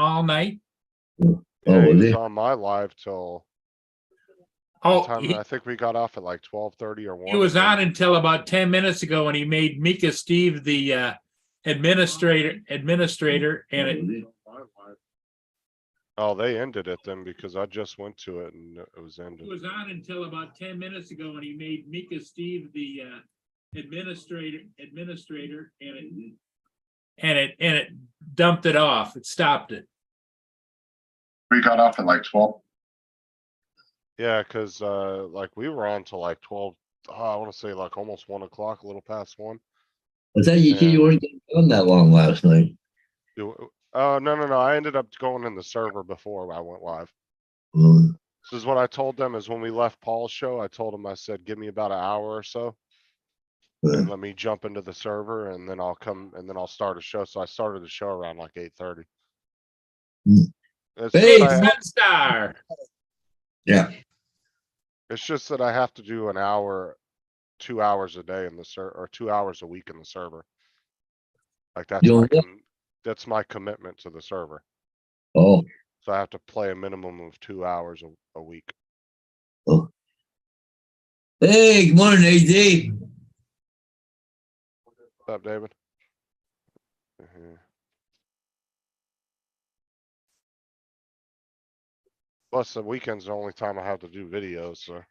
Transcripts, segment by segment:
all night? Yeah, Oh, he was was he? on my live till Oh, time. I think we got off at like 12:30 or 1. he was on until about 10 minutes ago when he made Mika Steve the administrator, and Oh, they ended it then because I just went to it and it was ended. he was on until about 10 minutes ago when he made Mika Steve the administrator, and it dumped it off. It stopped it. We got off at like 12. Yeah, because like we were on till like 12. I want to say like almost 1 o'clock, a little past 1. I thought you said you And- weren't getting on that long last night. No. I ended up going in the server before I went live. Mm. This is what I told them is when we left Paul's show, I told him, I said, give me about an hour or so. And let me jump into the server and then I'll come and then I'll start a show. So I started the show around like 8:30. Mm. It's Hey, just I- Sunstar. Yeah. It's just that I have to do an hour, 2 hours a day in the server or 2 hours a week in the server. Like that's my commitment to the server. Oh, So I have to play a minimum of 2 hours a week. oh. Hey, good morning, AD. What's up, David? Mhm. Plus the weekend's the only time I have to do videos, so.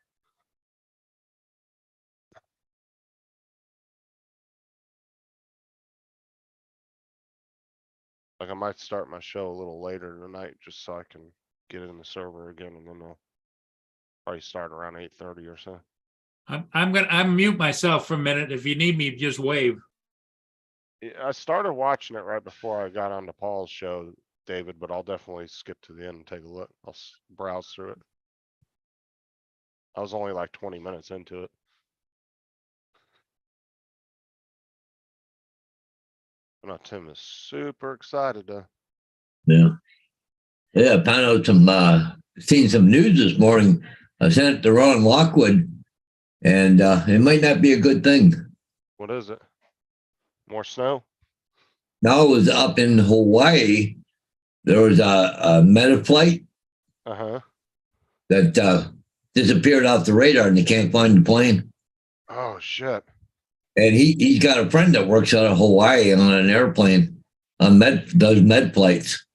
Like I might start my show a little later tonight just so I can get in the server again and then I'll probably start around 8:30 or so. I'm mute myself for a minute. If you need me, just wave. Yeah, I started watching it right before I got onto Paul's show, David, but I'll definitely skip to the end and take a look. I'll browse through it. I was only like 20 minutes into it. I know Tim is super excited though. Yeah. Yeah, I found out seen some news this morning. I sent it to Ron Lockwood, and it might not be a good thing. What is it? More snow? Now it was up in Hawaii. There was a Metaflight Uh-huh. that disappeared off the radar, and they can't find the plane. Oh shit. And he's got a friend that works out of Hawaii on an airplane, does med flights.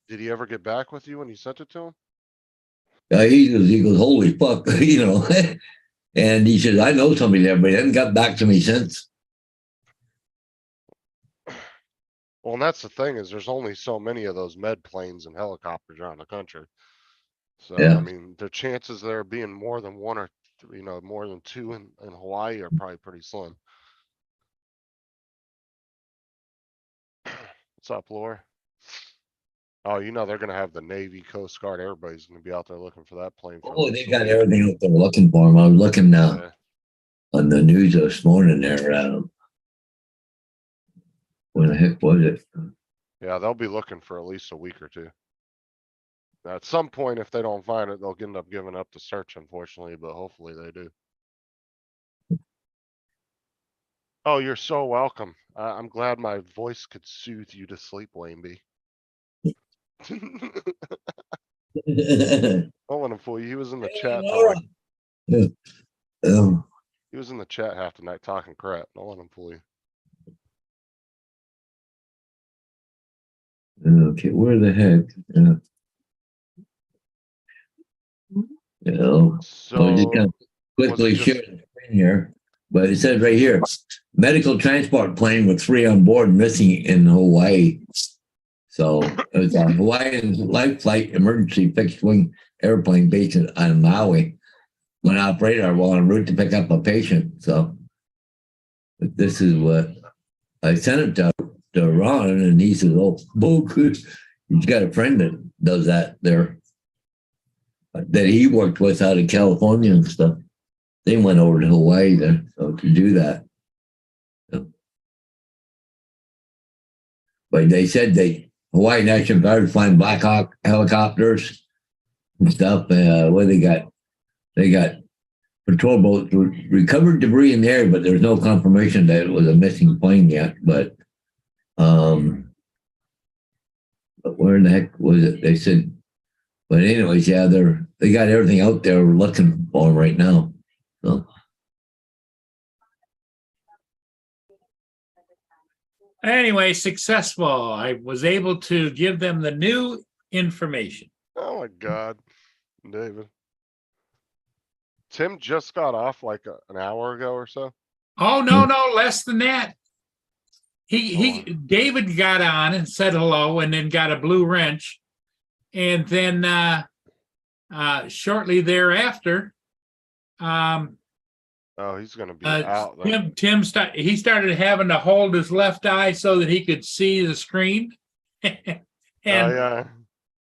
Did he ever get back with you when you sent it to him? He goes, holy fuck, you know. And he says, I know somebody there, but he hasn't got back to me since. Well, and that's the thing is there's only so many of those med planes and helicopters around the country. So, Yeah. I mean, the chances there being more than one or, more than two in Hawaii are probably pretty slim. What's up, Laura? Oh, they're going to have the Navy, Coast Guard, everybody's going to be out there looking for that plane. For at Oh, least they a got week. everything that they're looking for him. I was looking Yeah. on the news this morning there. Where the heck was it? Yeah, they'll be looking for at least a week or two. At some point, if they don't find it, they'll end up giving up the search, unfortunately, but hopefully they do. Oh, you're so welcome. I'm glad my voice could soothe you to sleep, Wayne. Don't let him fool you. He was in the chat. He was in the chat half the night talking crap. Don't let him fool you. Okay, where the heck? So I'll just kind of quickly just- share the screen here. But it says right here, medical transport plane with 3 on board missing in Hawaii. So it was a Hawaiian life flight emergency fixed wing airplane based on Maui. Went off radar while en route to pick up a patient. So but this is what I sent it to Ron, and he says, oh, he's got a friend that does that there. That he worked with out of California and stuff. They went over to Hawaii there, so to do that. So. But they said Hawaii National Guard flying Black Hawk helicopters and stuff. What they got? They got patrol boats, recovered debris in the air, but there's no confirmation that it was a missing plane yet. But But where in the heck was it? They said, but anyways, yeah, they got everything out there looking for 'em right now. So Anyway, successful. I was able to give them the new information. Oh my God, David. Tim just got off like an hour ago or so. Oh, no, less than that. David got on and said hello and then got a blue wrench. And then shortly thereafter, Oh, he's gonna be out then. Tim started having to hold his left eye so that he could see the screen. Oh, yeah.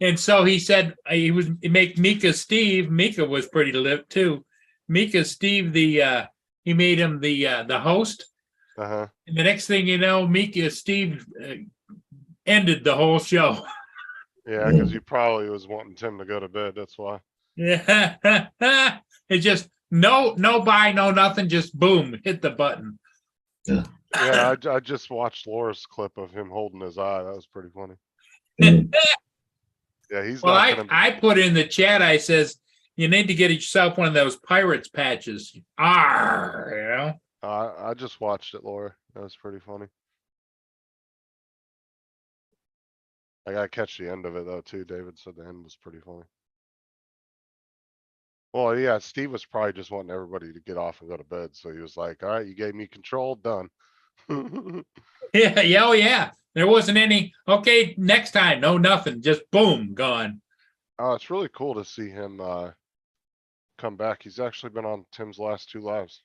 And so he said he make Mika Steve. Mika was pretty lit too. Mika Steve, he made him the host. Uh-huh. And the next thing you know, Mika Steve ended the whole show. Yeah, because you probably was wanting Tim to go to bed. That's why. Yeah, it just no buy, no nothing. Just boom, hit the button. Yeah, I just watched Laura's clip of him holding his eye. That was pretty funny. Yeah, he's Well, not gonna. I put in the chat. I says you need to get yourself one of those pirates patches. Arr, you know. I just watched it, Laura. That was pretty funny. I gotta catch the end of it though too. David said the end was pretty funny. Well, yeah, Steve was probably just wanting everybody to get off and go to bed. So he was like, all right, you gave me control, done. Yeah, oh yeah. There wasn't any, okay, next time, no nothing, just boom, gone. Oh, it's really cool to see him come back. He's actually been on Tim's last 2 lives.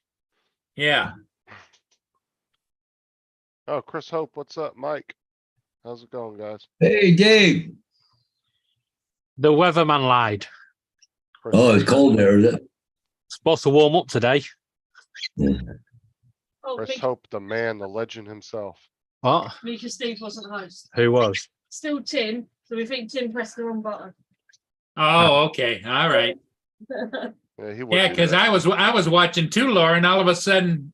Yeah. Oh, Chris Hope, what's up, Mike? How's it going, guys? hey, Dave. The weatherman lied. Chris Oh, Hope. it's cold there, is it? Supposed to warm up today. Oh, Chris Hope, the man, the legend himself. What? Mika Steve wasn't host. Who was? Still Tim, so we think Tim pressed the wrong button. Oh, okay, all right. Yeah, he would Yeah, do because that. I was watching too, Laura, and all of a sudden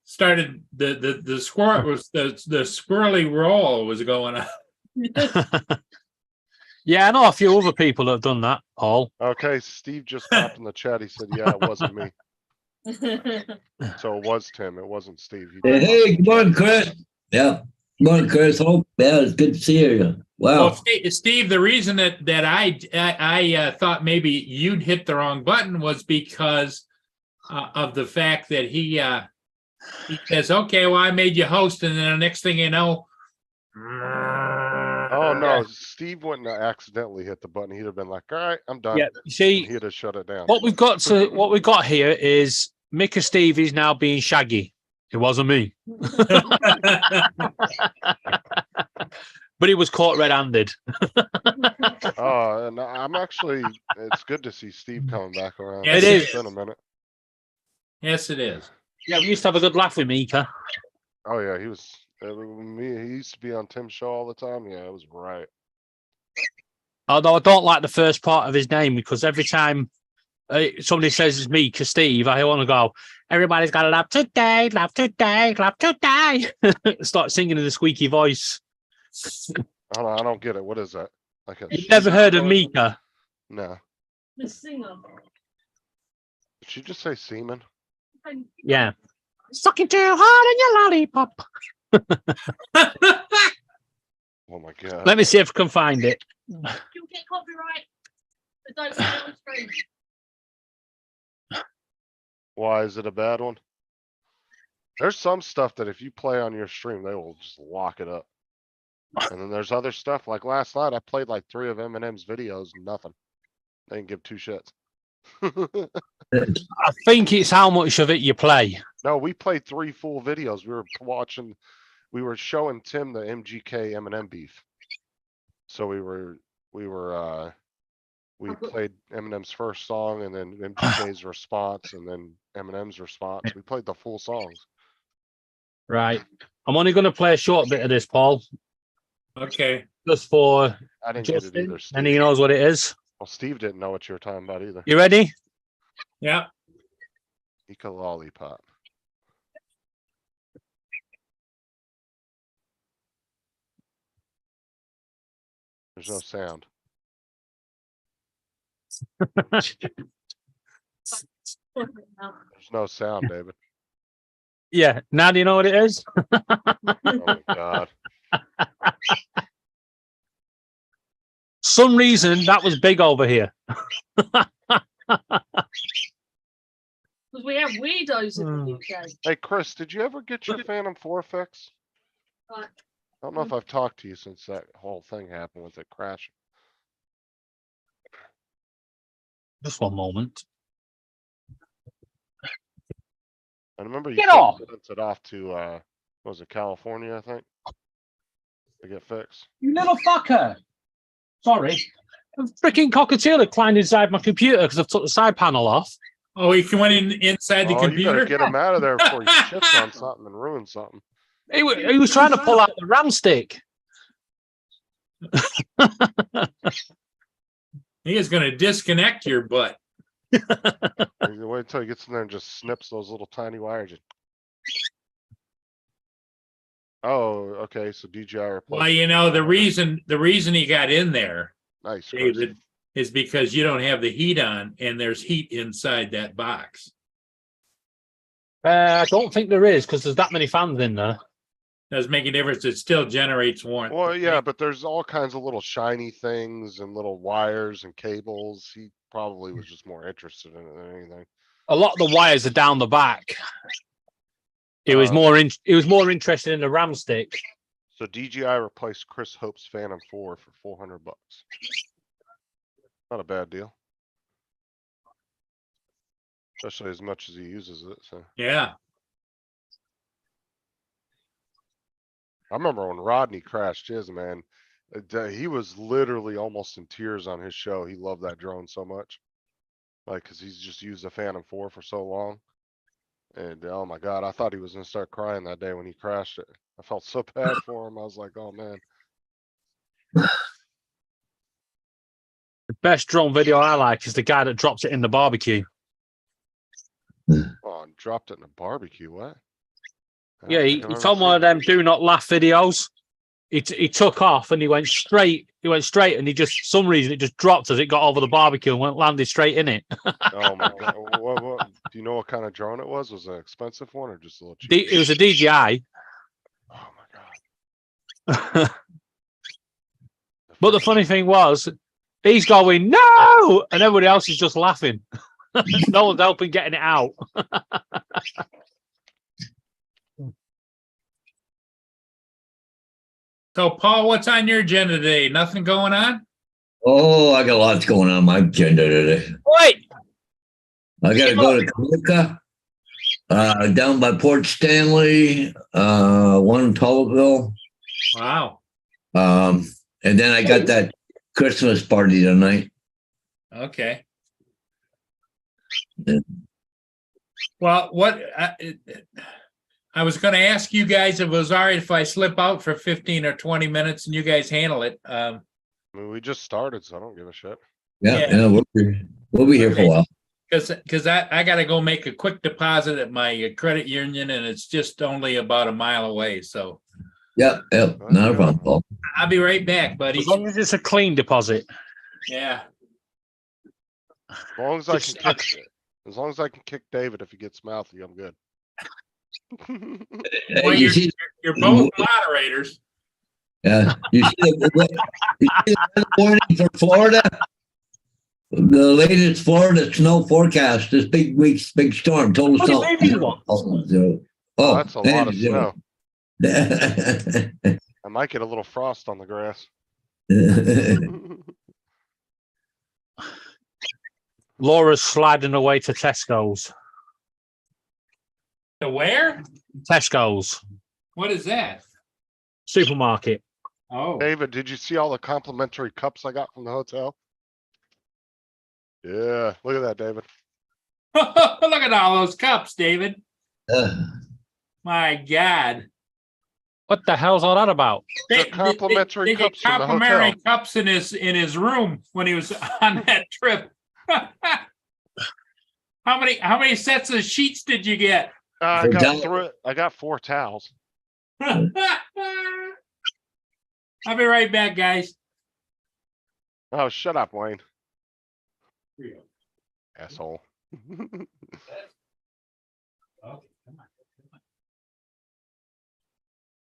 started the squirrel was the squirrely roll was going on. Yeah, I know a few other people that have done that, Paul. Okay, Steve just popped in the chat. He said, yeah, it wasn't me. So it was Tim. It wasn't Steve. He Hey, did hey, pop in good the morning, chat. Chris. Yeah, good morning, Chris. Hope. Yeah, it's good to see you. Well, Wow. Steve, the reason that I thought maybe you'd hit the wrong button was because of the fact that he says, "Okay, well, I made you host," and then the next thing you know, Oh no, Steve wouldn't have accidentally hit the button. He'd have been like, all right, I'm done. Yeah, you And see, he'd have shut it down. what we've got here is Mika Steve is now being Shaggy. It wasn't me, but he was caught red-handed. And I'm actually, it's good to see Steve coming back around. Yes, it is. It's been a minute. yes, it is. Yeah, we used to have a good laugh with Mika. Oh yeah, he used to be on Tim's show all the time. Yeah, it was right. Although I don't like the first part of his name because every time somebody says it's Mika Steve, I want to go, everybody's got to laugh today, laugh today, laugh today. Start singing in the squeaky voice. I don't get it. What is that? Like a You've never heard of Mika? No. The singer. Did she just say semen? Yeah. Sucking too hard on your lollipop. Oh my god. Let me see if I can find it. You'll get copyright. But don't say it on screen. Why is it a bad one? There's some stuff that if you play on your stream, they will just lock it up. And then there's other stuff like last night, I played like 3 of Eminem's videos, nothing. They didn't give 2 shits. I think it's how much of it you play. No, we played 3 full videos. We were showing Tim the MGK Eminem beef. So we played Eminem's first song and then MGK's response and then Eminem's response. We played the full songs. Right. I'm only going to play a short bit of this, Paul, Okay. just for I didn't get it Justin, either, and he Steve. knows what it is. Well, Steve didn't know what you were talking about either. You ready? Yeah. Mika Lollipop. There's no sound. There's no sound, David. Yeah, now do you know what it is? Oh my God. Some reason that was big over here. Because we have weirdos in Hmm. the UK. Hey, Chris, did you ever get your Phantom 4 fix? Right. I don't know if I've talked to you since that whole thing happened with it crashing. Just one moment. I remember you Get said you off! sent it off to, what was it, California, I think? To get fixed. You little fucker. Sorry. A freaking cockatiel had climbed inside my computer because I've took the side panel off. Oh, he went inside the Oh, you better computer? get him out of there before he shits on something and ruins something. He was trying to pull out the RAM stick. He is gonna disconnect your butt. You wait until he gets in there and just snips those little tiny wires. Oh, okay, so DJI replaced. Well, you know, the reason he got in there, Nice, Chris. David, is because you don't have the heat on and there's heat inside that box. I don't think there is because there's that many fans in there. Doesn't make a difference. It still generates warmth. Well, yeah, but there's all kinds of little shiny things and little wires and cables. He probably was just more interested in it than anything. A lot of the wires are down the back. He was more interested in the RAM stick. So DJI replaced Chris Hope's Phantom 4 for $400. Not a bad deal. Especially as much as he uses it, so. Yeah. I remember when Rodney crashed his, man. He was literally almost in tears on his show. He loved that drone so much. Like, cause he's just used the Phantom 4 for so long. And oh my God, I thought he was gonna start crying that day when he crashed it. I felt so bad for him. I was like, oh man. The best drone video I like is the guy that drops it in the barbecue. Oh, and dropped it in a barbecue, what? I don't Yeah, he think I've ever told one seen of them do not laugh videos. He took off and he went straight. He went straight and he just, for some reason, it just dropped as it got over the barbecue and landed straight in it. that. Oh my God. What, do you know what kind of drone it was? Was it an expensive one or just a little cheap? It was a DJI. Oh my God. But the funny thing was, he's going, no! And everybody else is just laughing. No one's helping getting it out. So Paul, what's on your agenda today? Nothing going on? Oh, I got lots going on my agenda today. Wait! I got to go to Kaluka, down by Port Stanley, one in Tullaville. Wow. And then I got that Christmas party tonight. Okay. Yeah. Well, what I was going to ask you guys if it was all right if I slip out for 15 or 20 minutes and you guys handle it. I mean, we just started, so I don't give a shit. Yeah, we'll be here for a while. Because I got to go make a quick deposit at my credit union and it's just only about a mile away. So Yep, not a problem, Paul. I'll be right back, buddy. As long as it's a clean deposit. Yeah. As long as I can kick it. As long as I can kick David if he gets mouthy, I'm good. Well, You see, you're both moderators. yeah, you see the warning for Florida? The latest Florida snow forecast, this big storm, total What do snow. you mean you want? Oh, That's a lot of snow. snow. I might get a little frost on the grass. Laura's sliding away to Tesco's. To where? Tesco's What is that? supermarket. Oh, David, did you see all the complimentary cups I got from the hotel? Yeah, look at that, David. look at all those cups, David. Uh, My God. What the hell's all that about? They're complimentary they get cups from the complimentary hotel. cups in his room when he was on that trip. How many sets of sheets did you get? I For got towel- I got 4 towels. I'll be right back, guys. Oh, shut up, Wayne. Asshole.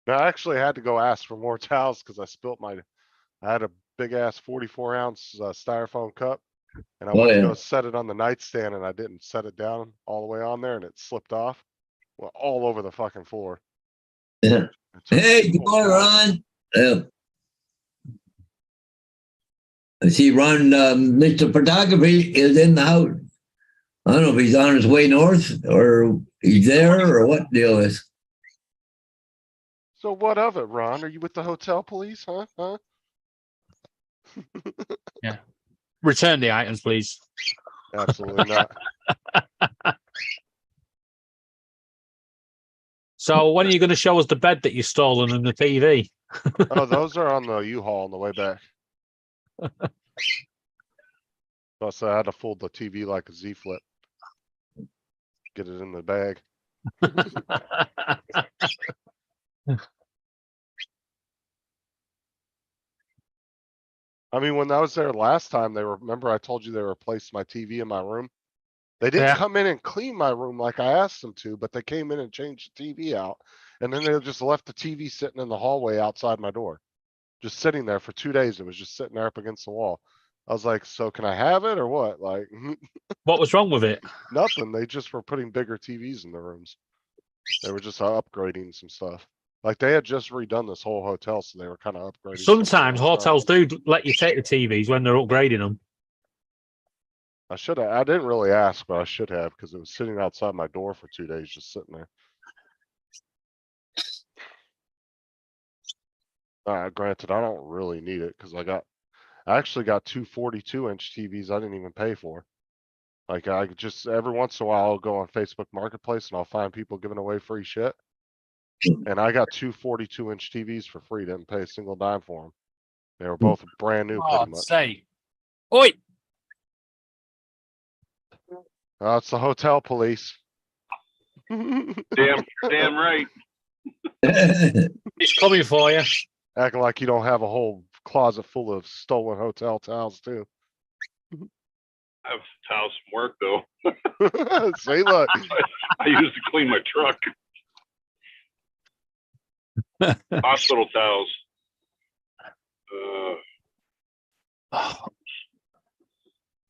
No, I actually had to go ask for more towels because I had a big ass 44-ounce styrofoam cup. And I Oh, went to yeah. go set it on the nightstand and I didn't set it down all the way on there and it slipped off. Well, all over the fucking floor. Yeah. It took Hey, two good whole morning, towels. Ron. I see Ron, Mr. Photography is in the house. I don't know if he's on his way north or he's there or what deal is. So what of it, Ron? Are you with the hotel police, huh? Huh? Return the items, please. Absolutely not. So when are you going to show us the bed that you've stolen and the TV? Oh, those are on the U-Haul on the way back. Plus, I had to fold the TV like a Z flip. Get it in the bag. I mean, when I was there last time, remember I told you they replaced my TV in my room? They didn't Yeah. come in and clean my room like I asked them to, but they came in and changed the TV out. And then they just left the TV sitting in the hallway outside my door. Just sitting there for 2 days. It was just sitting there up against the wall. I was like, so can I have it or what? Like, What was wrong with it? nothing. They just were putting bigger TVs in the rooms. They were just upgrading some stuff. Like they had just redone this whole hotel, so they were kind of upgrading. some of the Sometimes electronics. hotels do let you take the TVs when they're upgrading them. I didn't really ask, but I should have because it was sitting outside my door for 2 days, just sitting there. Granted, I don't really need it because I actually got two 42-inch TVs I didn't even pay for. Like I could just every once in a while I'll go on Facebook Marketplace and I'll find people giving away free shit. And I got two 42-inch TVs for free, didn't pay a single dime for them. They were both brand new, pretty much. Say, oi! It's the hotel police. Damn right. It's coming for you. Acting like you don't have a whole closet full of stolen hotel towels too. I have towels from work though. See, look, I use to clean my truck. Hospital towels.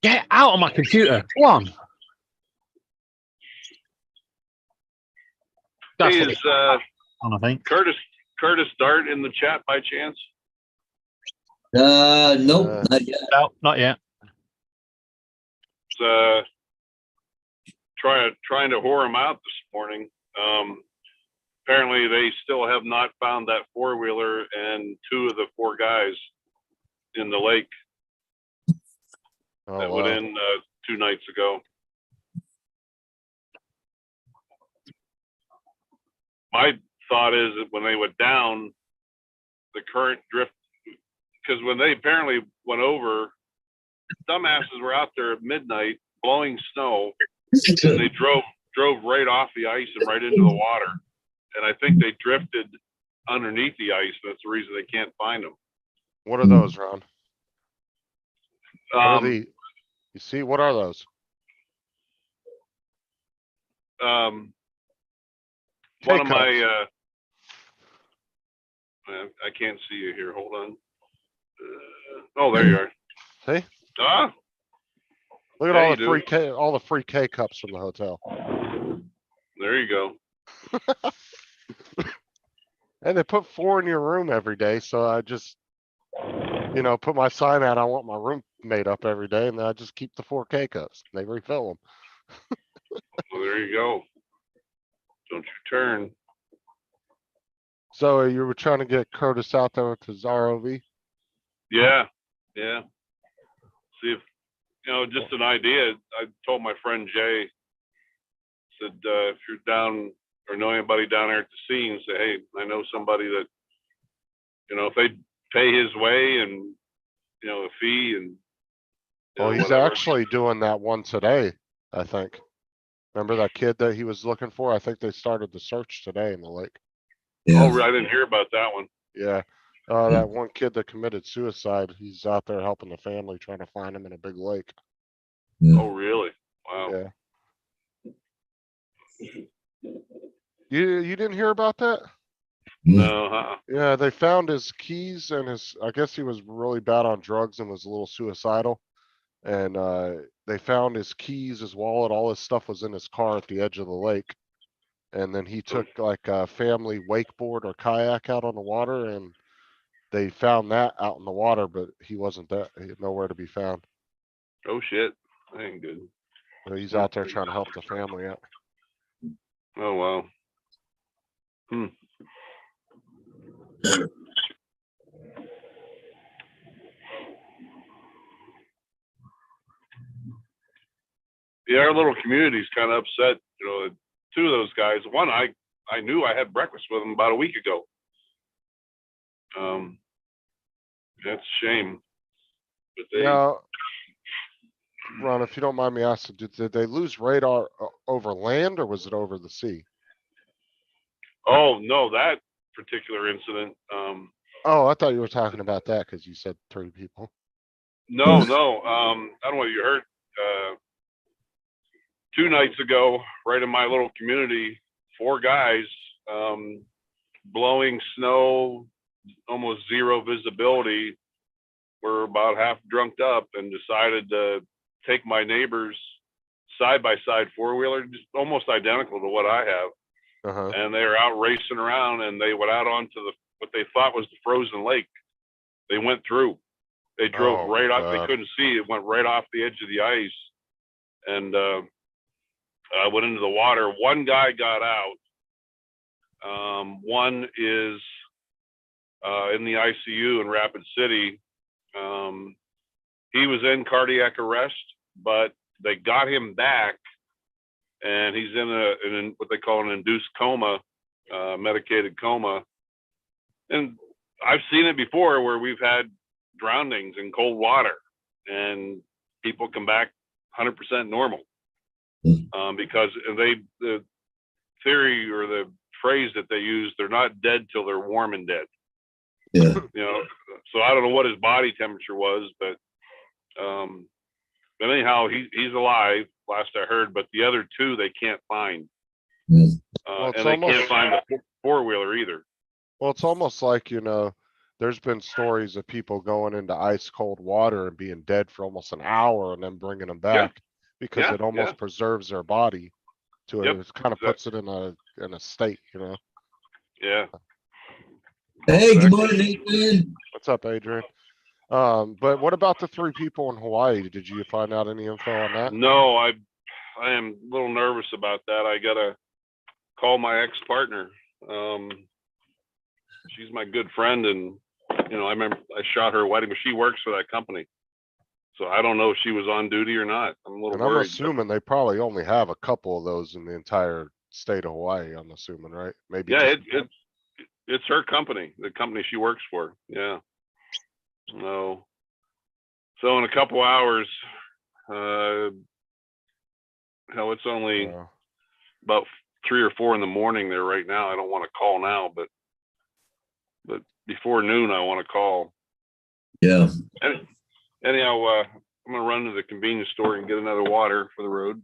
Get out of my computer. Go on. That's Hey, what is it's on, I think. Curtis Dart in the chat by chance? Nope, not yet. No, not yet. It's, trying to whore him out this morning. Apparently they still have not found that four-wheeler and two of the four guys in the lake oh, that wow. went in 2 nights ago. My thought is that when they went down, the current drift, because when they apparently went over, dumbasses were out there at midnight blowing snow, and they drove right off the ice and right into the water. And I think they drifted underneath the ice. That's the reason they can't find them. What are those, Ron? What are you see, what are those? One of K-cups. my, I can't see you here. Hold on. Oh, there you are. See? Ah, Look at Yeah, all you the do. free K cups from the hotel. there you go. And they put 4 in your room every day, so I just, put my sign out. I want my room made up every day, and then I just keep the 4 K cups. They refill them. Well, there you go. Don't you turn. So you were trying to get Curtis out there with his ROV? Yeah. See if, just an idea. I told my friend Jay, said, if you're down or know anybody down there at the scene, say, hey, I know somebody that, if they pay his way and, a fee and. Well, he's whatever. actually doing that one today, I think. Remember that kid that he was looking for? I think they started the search today in the lake. Yeah. Oh, I didn't hear about that one. Yeah. That one kid that committed suicide, he's out there helping the family, trying to find him in a big lake. Oh, really? Wow. Yeah. You didn't hear about that? No, huh? Yeah, they found his keys and I guess he was really bad on drugs and was a little suicidal. And, they found his keys, his wallet, all his stuff was in his car at the edge of the lake. And then he took like a family wakeboard or kayak out on the water and they found that out in the water, but he wasn't there. He had nowhere to be found. Oh, shit. That ain't good. So he's out there trying to help the family out. Oh, wow. Hmm. Yeah, our little community's kind of upset, you know, two of those guys. One, I knew I had breakfast with him about a week ago. That's a shame. But they, Now, Ron, if you don't mind me asking, did they lose radar over land or was it over the sea? oh, no, that particular incident, Oh, I thought you were talking about that because you said 3 people. no, I don't know what you heard. 2 nights ago, right in my little community, 4 guys, blowing snow, almost zero visibility, were about half drunked up and decided to take my neighbor's side-by-side 4-wheeler, just almost identical to what I have. Uh-huh. And they were out racing around and they went out onto what they thought was the frozen lake. They went through. They drove Oh, right off. They God. couldn't see. It went right off the edge of the ice. And went into the water. One guy got out. One is in the ICU in Rapid City. He was in cardiac arrest, but they got him back, and he's in what they call an induced coma, medicated coma. And I've seen it before where we've had drownings in cold water, and people come back 100% normal. Because the theory or the phrase that they use, they're not dead till they're warm and dead. Yeah. You know, so I don't know what his body temperature was, but anyhow, he's alive, last I heard. But the other 2 they can't find, Yeah. Well, it's and they almost- can't find the 4-wheeler either. Well, it's almost like, there's been stories of people going into ice cold water and being dead for almost an hour and then bringing them back because Yeah, it almost yeah. preserves their body to Yep, it kind of exact- puts it in a state, Yeah. Hey, good morning, Adrian. What's up, Adrian? But what about the 3 people in Hawaii? Did you find out any info on that? No, I am a little nervous about that. I gotta call my ex-partner. She's my good friend, and I remember I shot her wedding, but she works for that company, so I don't know if she was on duty or not. I'm a little And I'm worried. assuming they probably only have a couple of those in the entire state of Hawaii, I'm assuming, right? Maybe. Yeah, just- it's her company, the company she works for. Yeah. No. So in a couple hours, hell, it's only about 3 or 4 in the morning there right now. I don't want to call now, but before noon, I want to call. Yeah. Anyhow, I'm gonna run to the convenience store and get another water for the road.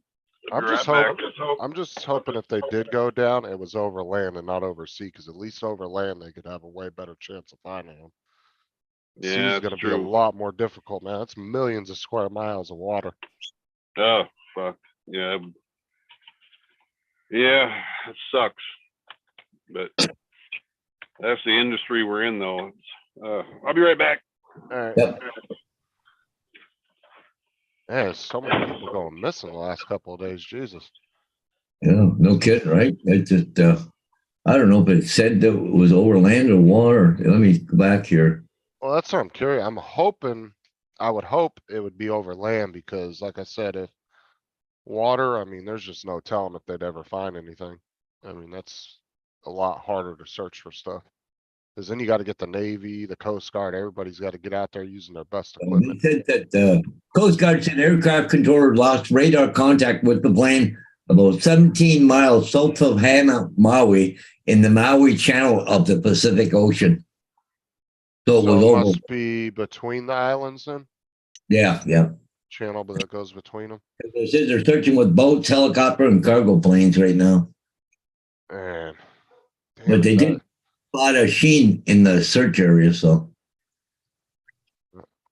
I'll I'm be just right back. I'm just hoping if they did go down, it was over land and not over sea, because at least over land, they could have a way better chance of finding them. Yeah, Sea's that's gonna be a true. lot more difficult, man. That's millions of square miles of water. Oh, fuck. Yeah. Yeah, it sucks. But that's the industry we're in, though. I'll be right back. Alright. Yep. Yeah, so many people going missing the last couple of days, Jesus. Yeah, no kidding, right? It just, I don't know if it said that it was over land or water. Let me go back here. Well, that's what I'm curious. I would hope it would be over land because like I said, if water, I mean, there's just no telling if they'd ever find anything. I mean, that's a lot harder to search for stuff. Cause then you gotta get the Navy, the Coast Guard, everybody's gotta get out there using their best They equipment. said that Coast Guard said aircraft controller lost radar contact with the plane about 17 miles south of Hana, Maui, in the Maui Channel of the Pacific Ocean. So it So was it over. must be between the islands then, Yeah, yeah. channel that goes between them. They said they're searching with boats, helicopter, and cargo planes right now. And. But damn they it, did spot a sheen in the search area, so.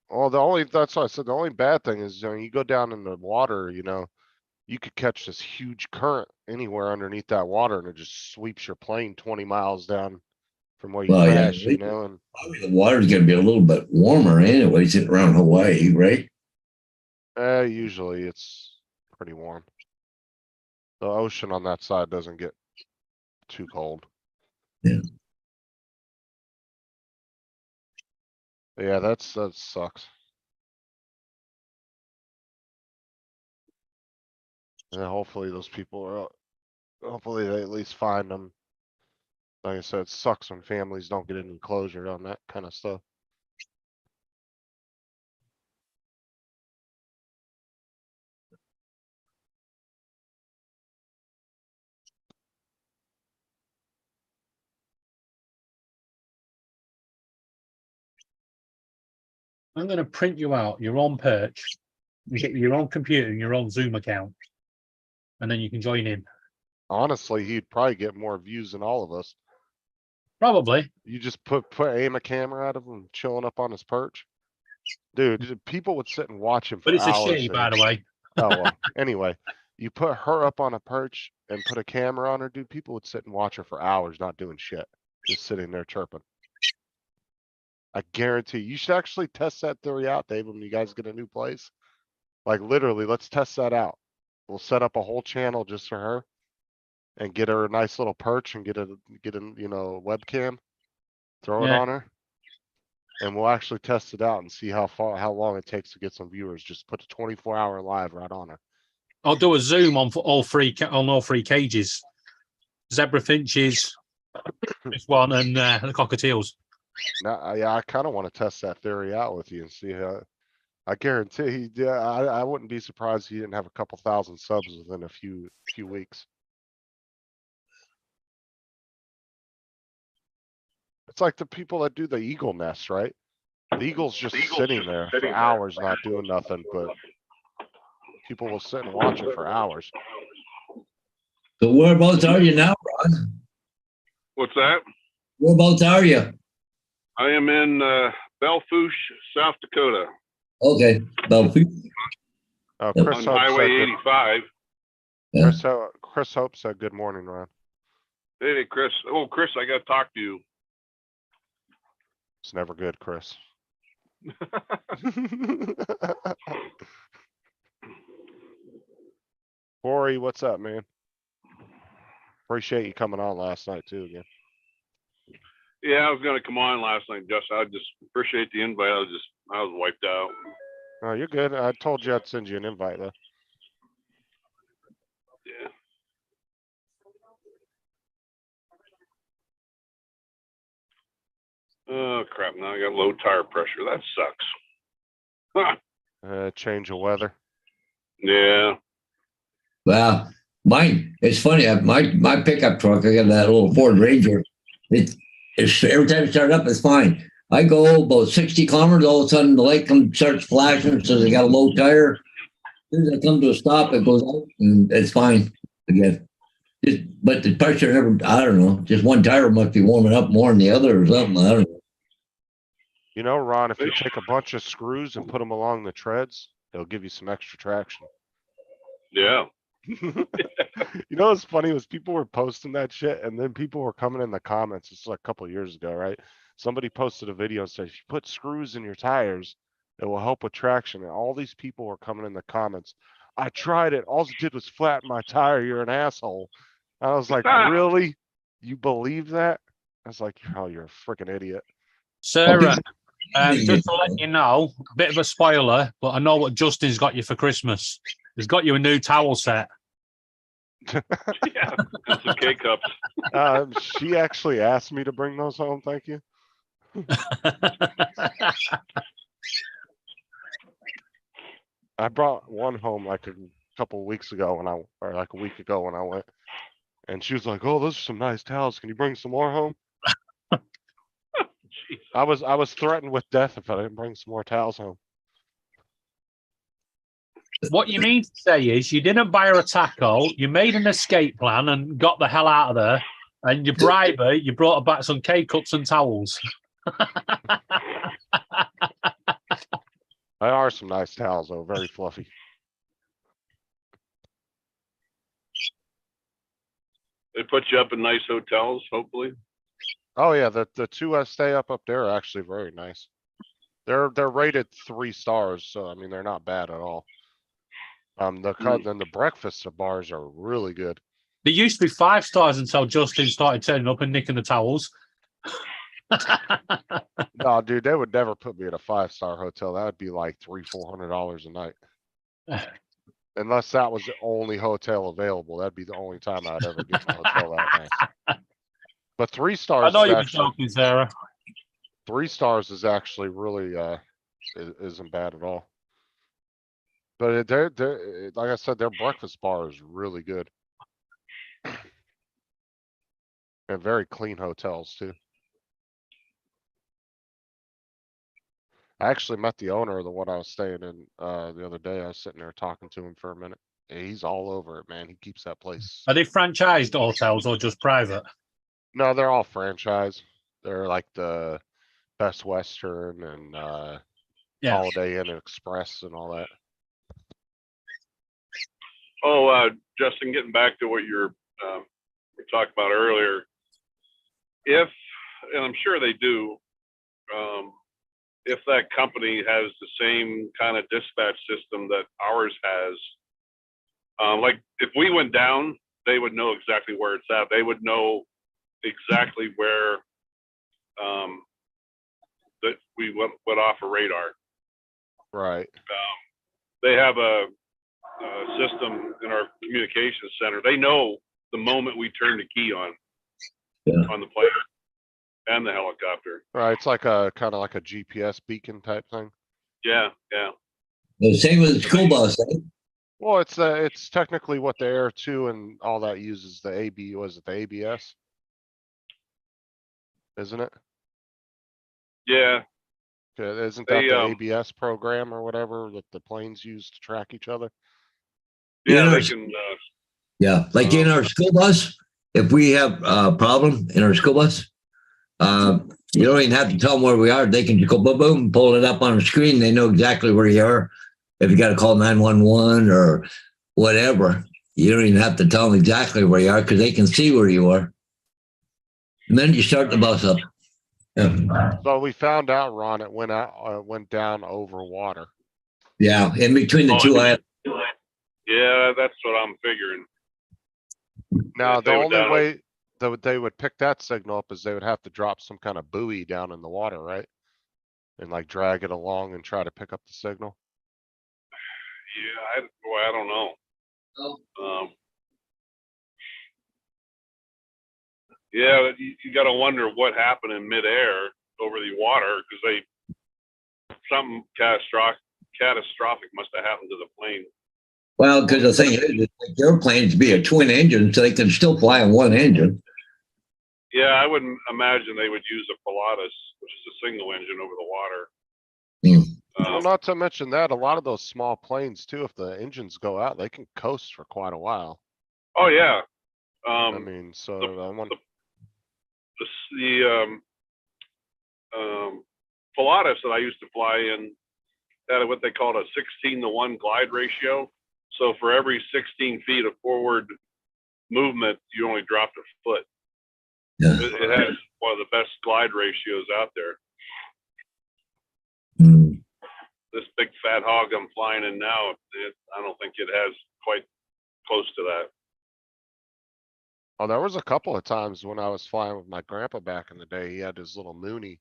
Well, that's why I said the only bad thing is, you go down in the water, you could catch this huge current anywhere underneath that water and it just sweeps your plane 20 miles down from where you Well, yeah, crash, and probably the water's gonna be a little bit warmer anyway, sitting around Hawaii, right? usually it's pretty warm. The ocean on that side doesn't get too cold. Yeah. Yeah, that sucks. And hopefully those people are, hopefully they at least find them. Like I said, it sucks when families don't get any closure on that kind of stuff. I'm going to print you out your own perch. You get your own computer and your own Zoom account, and then you can join in. Honestly, he'd probably get more views than all of us. Probably. You just aim a camera at him chilling up on his perch. Dude, people would sit and watch him for But it's a hours. she, by the way. Oh, well, anyway, you put her up on a perch and put a camera on her, dude, people would sit and watch her for hours, not doing shit. Just sitting there chirping. I guarantee you should actually test that theory out, Dave, when you guys get a new place. Like literally, let's test that out. We'll set up a whole channel just for her and get her a nice little perch and get a webcam, throw it Yeah. on her. And we'll actually test it out and see how long it takes to get some viewers. Just put a 24-hour live right on her. I'll do a Zoom on all three cages. Zebra finches, this one, and the cockatiels. Now, yeah, I kind of want to test that theory out with you and see how. I guarantee, I wouldn't be surprised if he didn't have a couple thousand subs within a few weeks. It's like the people that do the eagle nest, right? The eagle's just sitting there for hours, not doing nothing, but people will sit and watch it for hours. So whereabouts are you now, Ron? What's that? Whereabouts are you? I am in Belfouche, South Dakota, Okay, about Chris on Hope said Highway good, 85. Chris Hope said good morning, Ron. Hey, Chris. Oh, Chris, I got to talk to you. It's never good, Chris. Corey, what's up, man? Appreciate you coming on last night too again. Yeah, I was going to come on last night, Justin. I just appreciate the invite. I was wiped out. Oh, you're good. I told you I'd send you an invite though. Yeah. Oh, crap. Now I got low tire pressure. That sucks. Change of weather. Yeah. Well, mine, it's funny. My pickup truck, I got that little Ford Ranger. It's every time I start up, it's fine. I go about 60 kilometers, all of a sudden the light starts flashing, so they got a low tire. As soon as I come to a stop, it goes out and it's fine again. But the pressure never, I don't know, just one tire must be warming up more than the other or something. I don't know. You know, Ron, if you take a bunch of screws and put them along the treads, it'll give you some extra traction. Yeah. You know what's funny was people were posting that shit and then people were coming in the comments. It's like a couple of years ago, right? Somebody posted a video and said, if you put screws in your tires, it will help with traction. And all these people were coming in the comments. I tried it. All it did was flatten my tire. You're an asshole. I was like, really? You believe that? I was like, oh, you're a freaking idiot. Sarah, just to let you know, a bit of a spoiler, but I know what Justin's got you for Christmas. He's got you a new towel set. Yeah. And some K-cups. She actually asked me to bring those home. Thank you. I brought one home like a couple of weeks ago or like a week ago when I went, and she was like, "Oh, those are some nice towels. Can you bring some more home?" Jesus. I was threatened with death if I didn't bring some more towels home. What you mean to say is you didn't buy her a taco, you made an escape plan and got the hell out of there, and you bribe her, you brought her back some K-cups and towels. They are some nice towels though, very fluffy. They put you up in nice hotels, hopefully. Oh yeah, the two I stay up there are actually very nice. They're rated 3 stars, so I mean they're not bad at all. Then the breakfast bars are really good. They used to be 5 stars until Justin started turning up and nicking the towels. No, dude, they would never put me at a 5-star hotel. That would be like $300-400 a night. Unless that was the only hotel available. That'd be the only time I'd ever get in a hotel that nice. But 3 I stars know is you were actually joking, Sarah. 3 stars is actually really isn't bad at all. But they're like I said, their breakfast bar is really good. And very clean hotels too. I actually met the owner of the one I was staying in the other day. I was sitting there talking to him for a minute. He's all over it, man. He keeps that place. Are they franchised hotels or just private? No, they're all franchise. They're like the Best Western and Yeah. Holiday Inn Express and all that. Oh, Justin, getting back to what we talked about earlier. If, and I'm sure they do, if that company has the same kind of dispatch system that ours has, like if we went down, they would know exactly where it's at. They would know exactly where that we went off a radar. Right. They have a system in our communications center. They know the moment we turn the key on the plane and the helicopter. Right. It's like a kind of like a GPS beacon type thing. Yeah, yeah. The same with the school bus. Eh? Well, it's technically what the Air 2 and all that uses the was it the ABS? Isn't it? Yeah, Yeah, isn't that They, the ABS program or whatever that the planes use to track each other? yeah, Yeah, they can. Yeah, like in our school bus, if we have a problem in our school bus, you don't even have to tell them where we are. They can just go boom, boom, pull it up on the screen. They know exactly where you are. If you got to call 911 or whatever, you don't even have to tell them exactly where you are because they can see where you are. And then you start the bus up. Yeah, So we found out, Ron, it went down over water. yeah, in between the two islands. Yeah, that's what I'm figuring. Now, If the they were only down- way that they would pick that signal up is they would have to drop some kind of buoy down in the water, right? And like drag it along and try to pick up the signal. Yeah, I don't know. Yeah, but you got to wonder what happened in midair over the water because something catastrophic must have happened to the plane. Well, because the thing is, like airplanes be a twin engine, so they can still fly on one engine. Yeah, I wouldn't imagine they would use a Pilatus, which is a single engine over the water. Well, not to mention that a lot of those small planes too, if the engines go out, they can coast for quite a while. Oh yeah. I mean, so I want the Pilatus that I used to fly in had what they called a 16-to-1 glide ratio. So for every 16 feet of forward movement, you only dropped a foot. Yeah. It has one of the best glide ratios out there. Mm. This big fat hog I'm flying in now, I don't think it has quite close to that. Oh, there was a couple of times when I was flying with my grandpa back in the day. He had his little Mooney,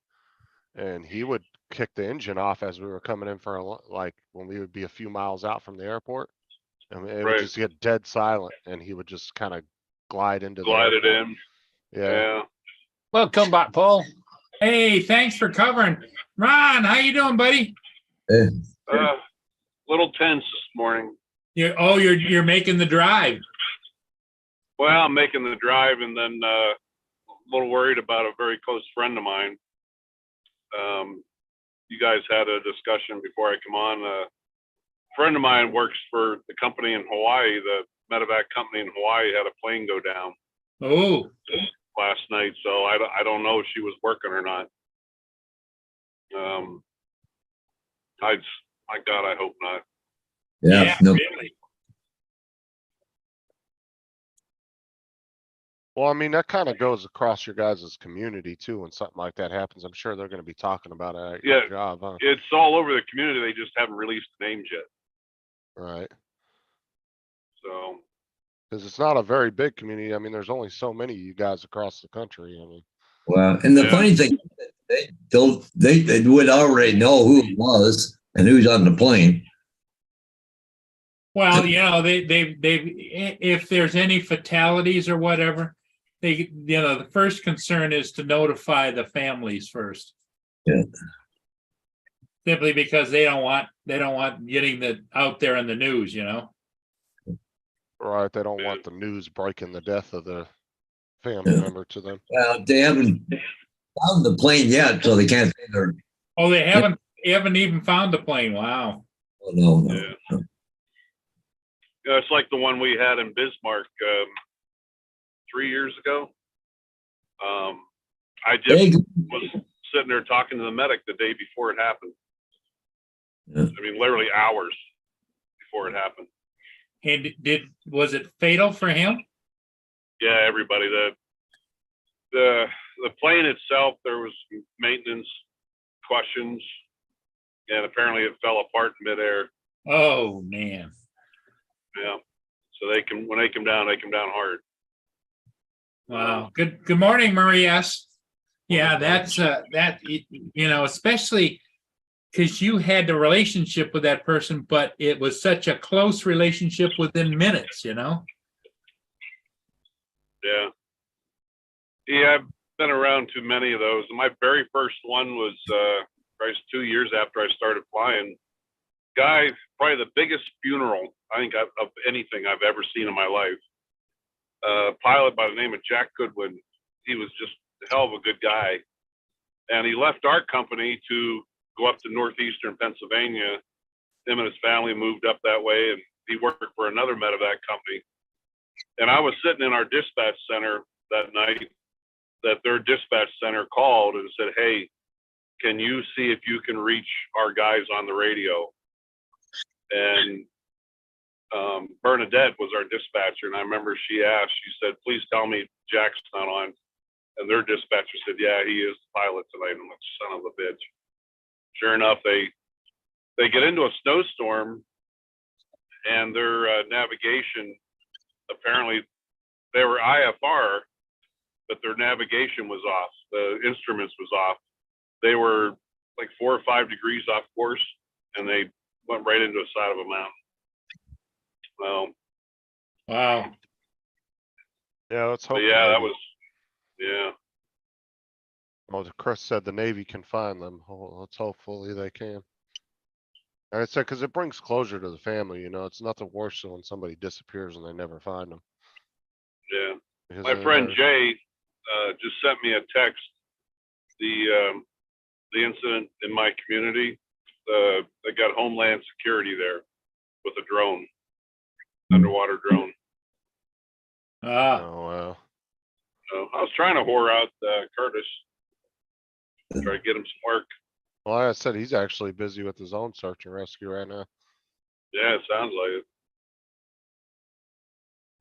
and he would kick the engine off as we were coming in for like when we would be a few miles out from the airport, and it would Right. just get dead silent, and he would just kind of glide into Glide the it airport. in. Yeah. Yeah. Welcome back, Paul. Hey, thanks for covering. Ron, how you doing, buddy? Little tense this morning. You're making the drive. Well, I'm making the drive and then a little worried about a very close friend of mine. you guys had a discussion before I come on. A friend of mine works for the company in Hawaii. The medevac company in Hawaii had a plane go down Oh, last night, so I don't know if she was working or not. My God, I hope not. Yeah, no, really? Well, I mean, that kind of goes across your guys' community too. When something like that happens, I'm sure they're going to be talking about it at your Yeah. job, huh? It's all over the community. They just haven't released names yet. Right. So Because it's not a very big community. I mean, there's only so many of you guys across the country. I mean, well, and the Yeah. funny thing, they would already know who it was and who's on the plane. Well, you know, if there's any fatalities or whatever, the first concern is to notify the families first. Yeah. Simply because they don't want getting the out there in the news, you know? right? They don't want the news breaking the death of the family Yeah. member to them. Well, they haven't found the plane yet, so they can't say they're, Oh, they haven't even found the plane. Wow. oh, no. Yeah. It's like the one we had in Bismarck 3 years ago. I just Hey, was sitting there talking to the medic the day before it happened. Yeah. I mean, literally hours before it happened. And was it fatal for him? Yeah, everybody. The plane itself, there was maintenance questions, and apparently it fell apart in midair. Oh, man. Yeah. So when they come down hard. Wow. Good morning, Marie S. Yeah, that's especially because you had the relationship with that person, but it was such a close relationship within minutes, you know? Yeah. Yeah, I've been around too many of those. My very first one was probably 2 years after I started flying. Guy, probably the biggest funeral I think of anything I've ever seen in my life. Pilot by the name of Jack Goodwin. He was just a hell of a good guy. And he left our company to go up to northeastern Pennsylvania. Him and his family moved up that way, and he worked for another medevac company. And I was sitting in our dispatch center that night that their dispatch center called and said, "Hey, can you see if you can reach our guys on the radio?" And Bernadette was our dispatcher, and I remember she asked, she said, "Please tell me Jack's not on." And their dispatcher said, "Yeah, he is the pilot tonight." I'm like, son of a bitch. Sure enough, they get into a snowstorm, and their navigation, apparently they were IFR, but their navigation was off. The instruments was off. They were like 4 or 5 degrees off course, and they went right into the side of a mountain. Well, Wow. Yeah, let's hope. but the yeah, that Navy- was, yeah. Well, Chris said the Navy can find them. Let's hopefully they can. And I said, because it brings closure to the family, you know, it's nothing worse than when somebody disappears and they never find them. Yeah. Because My then friend there's- Jay just sent me a text. The incident in my community, they got Homeland Security there with a drone, underwater drone. Ah, Oh, wow. So I was trying to whore out Curtis, try to get him some work. Well, like I said, he's actually busy with his own search and rescue right now. Yeah, it sounds like it.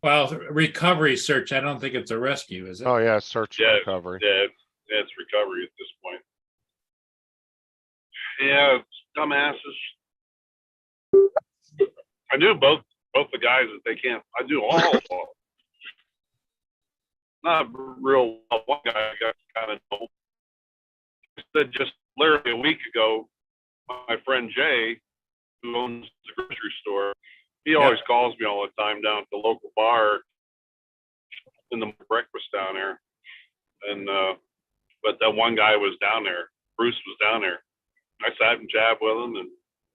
well, recovery search. I don't think it's a rescue, is it? Oh, yeah, search and Yeah, recovery. Yeah, it's recovery at this point. Yeah, dumbasses. I knew both the guys that they can't. I knew all of them. Not real well. One guy I got kind of know. Said just literally a week ago, my friend Jay, who owns the grocery store, he always calls me all the time down at the local bar in the breakfast down there. And but that one guy was down there. Bruce was down there. I sat and chatted with him, and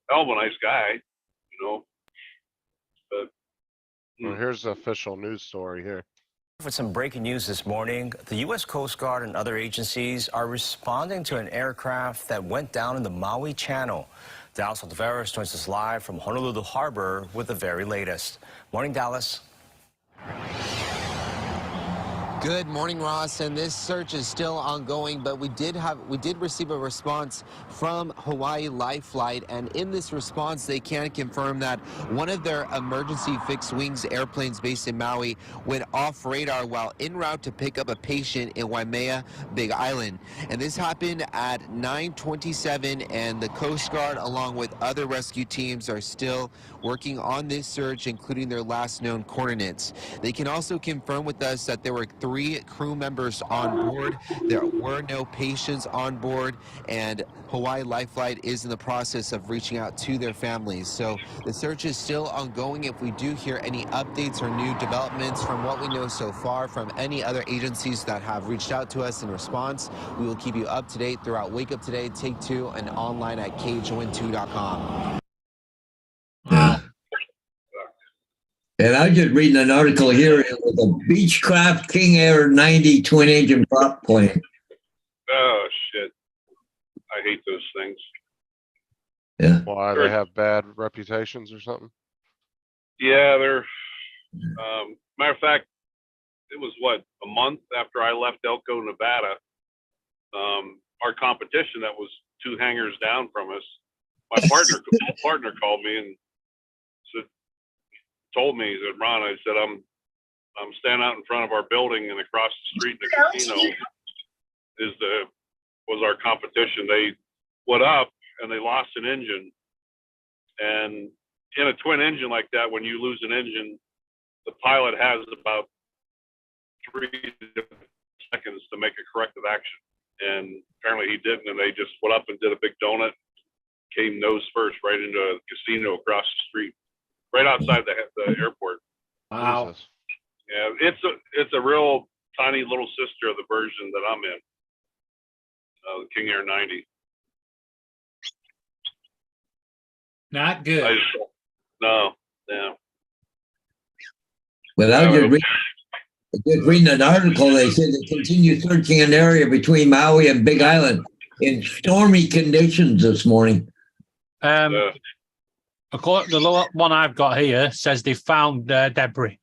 hell of a nice guy, you know. But Well, here's the official news story here. With some breaking news this morning, the U.S. Coast Guard and other agencies are responding to an aircraft that went down in the Maui Channel. Dallas Altaveras joins us live from Honolulu Harbor with the very latest. Morning, Dallas. Good morning, Ross. And this search is still ongoing, but we did receive a response from Hawaii Life Flight, and in this response, they can confirm that one of their emergency fixed wings airplanes based in Maui went off radar while en route to pick up a patient in Waimea, Big Island. And this happened at 9:27, and the Coast Guard, along with other rescue teams, are still working on this search, including their last known coordinates. They can also confirm with us that there were 3 crew members on board. There were no patients on board, and Hawaii Life Flight is in the process of reaching out to their families. So the search is still ongoing. If we do hear any updates or new developments from what we know so far from any other agencies that have reached out to us in response, we will keep you up to date throughout Wake Up Today, Take Two, and online at KHON2.com. Yeah. And I was just reading an article here. It was a Beechcraft King Air 90 twin engine prop plane. Oh, shit. I hate those things. Yeah. Why, they have bad reputations or something? Yeah, they're, matter of fact, it was what, a month after I left Elko, Nevada. Our competition that was 2 hangars down from us, my partner called me and told me, he said, Ron, I said, I'm standing out in front of our building, and across the street in the casino was our competition. They went up and they lost an engine. And in a twin engine like that, when you lose an engine, the pilot has about 3 seconds to make a corrective action. And apparently he didn't, and they just went up and did a big donut, came nose first right into a casino across the street, right outside the airport. Wow. Jesus. Yeah, it's a real tiny little sister of the version that I'm in, the King Air 90. Not good. No, yeah. But I was just reading an article. They said they continue searching an area between Maui and Big Island in stormy conditions this morning. Yeah. The one I've got here says they found debris.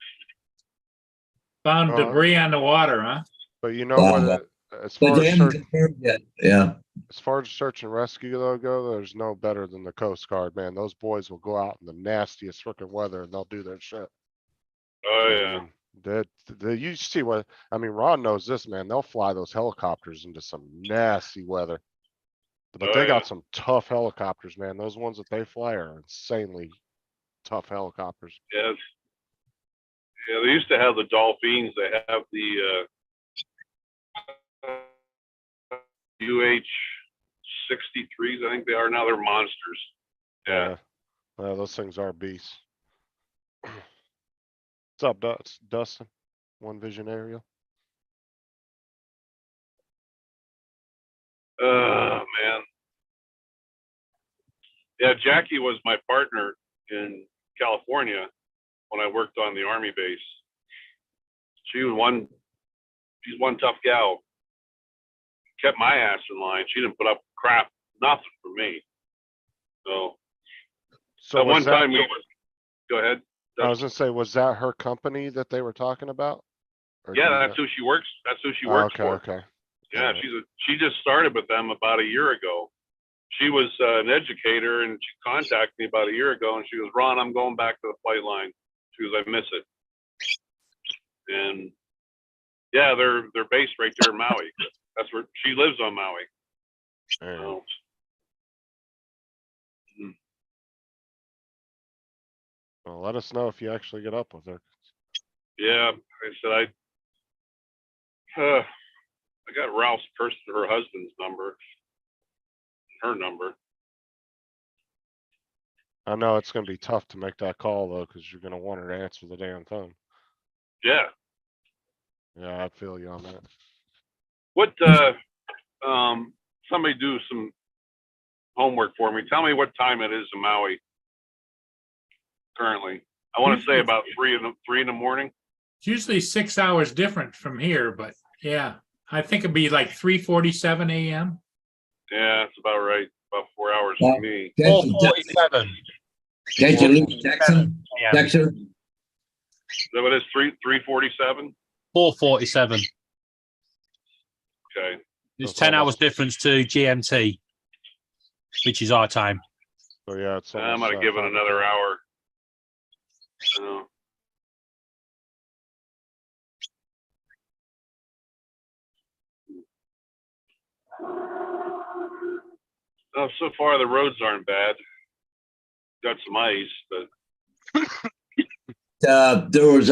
Found debris on the water, huh? But you know Wow. what? As But far they as haven't confirmed yet. Yeah. as far as search and rescue go, there's no better than the Coast Guard, man. Those boys will go out in the nastiest freaking weather and they'll do their shit. Oh yeah. You see what I mean? Ron knows this, man. They'll fly those helicopters into some nasty weather. But Oh, they yeah. got some tough helicopters, man. Those ones that they fly are insanely tough helicopters. Yes. Yeah, they used to have the Dolphins. They have the UH-63s, I think they are now. They're monsters. Yeah. Those things are beasts. What's up, Dustin? One Vision Aerial. Man. Yeah, Jackie was my partner in California when I worked on the Army base. She's one tough gal. Kept my ass in line. She didn't put up crap, nothing for me. So at one time go ahead. I was gonna say, was that her company that they were talking about? Or Yeah, do you that's know? who she works. That's who she works for. Okay. Yeah, she just started with them about a year ago. She was an educator, and she contacted me about a year ago, and she goes, Ron, I'm going back to the flight line. She goes, I miss it. And yeah, they're based right there in Maui. That's where she lives, on Maui. There you So, go. Well, let us know if you actually get up with her. yeah, I said I got Ralph's her husband's number, her number. I know it's gonna be tough to make that call though, because you're gonna want her to answer the damn phone. Yeah. Yeah, I feel you on that. What somebody do some homework for me. Tell me what time it is in Maui currently. I want to say about 3 in the morning. It's usually 6 hours different from here, but yeah, I think it'd be like 3:47 a.m. Yeah, that's about right. About 4 hours Yeah. for me. Can't you 4:47. leave Texan? Yeah. Texan? So it is 3:47. 4:47. Okay. It's That's 10 hours almost- difference to GMT, which is our time. So yeah, it's. I'm almost, gonna give it 5 another o'clock. hour. So, oh, so far the roads aren't bad. Got some ice, but There was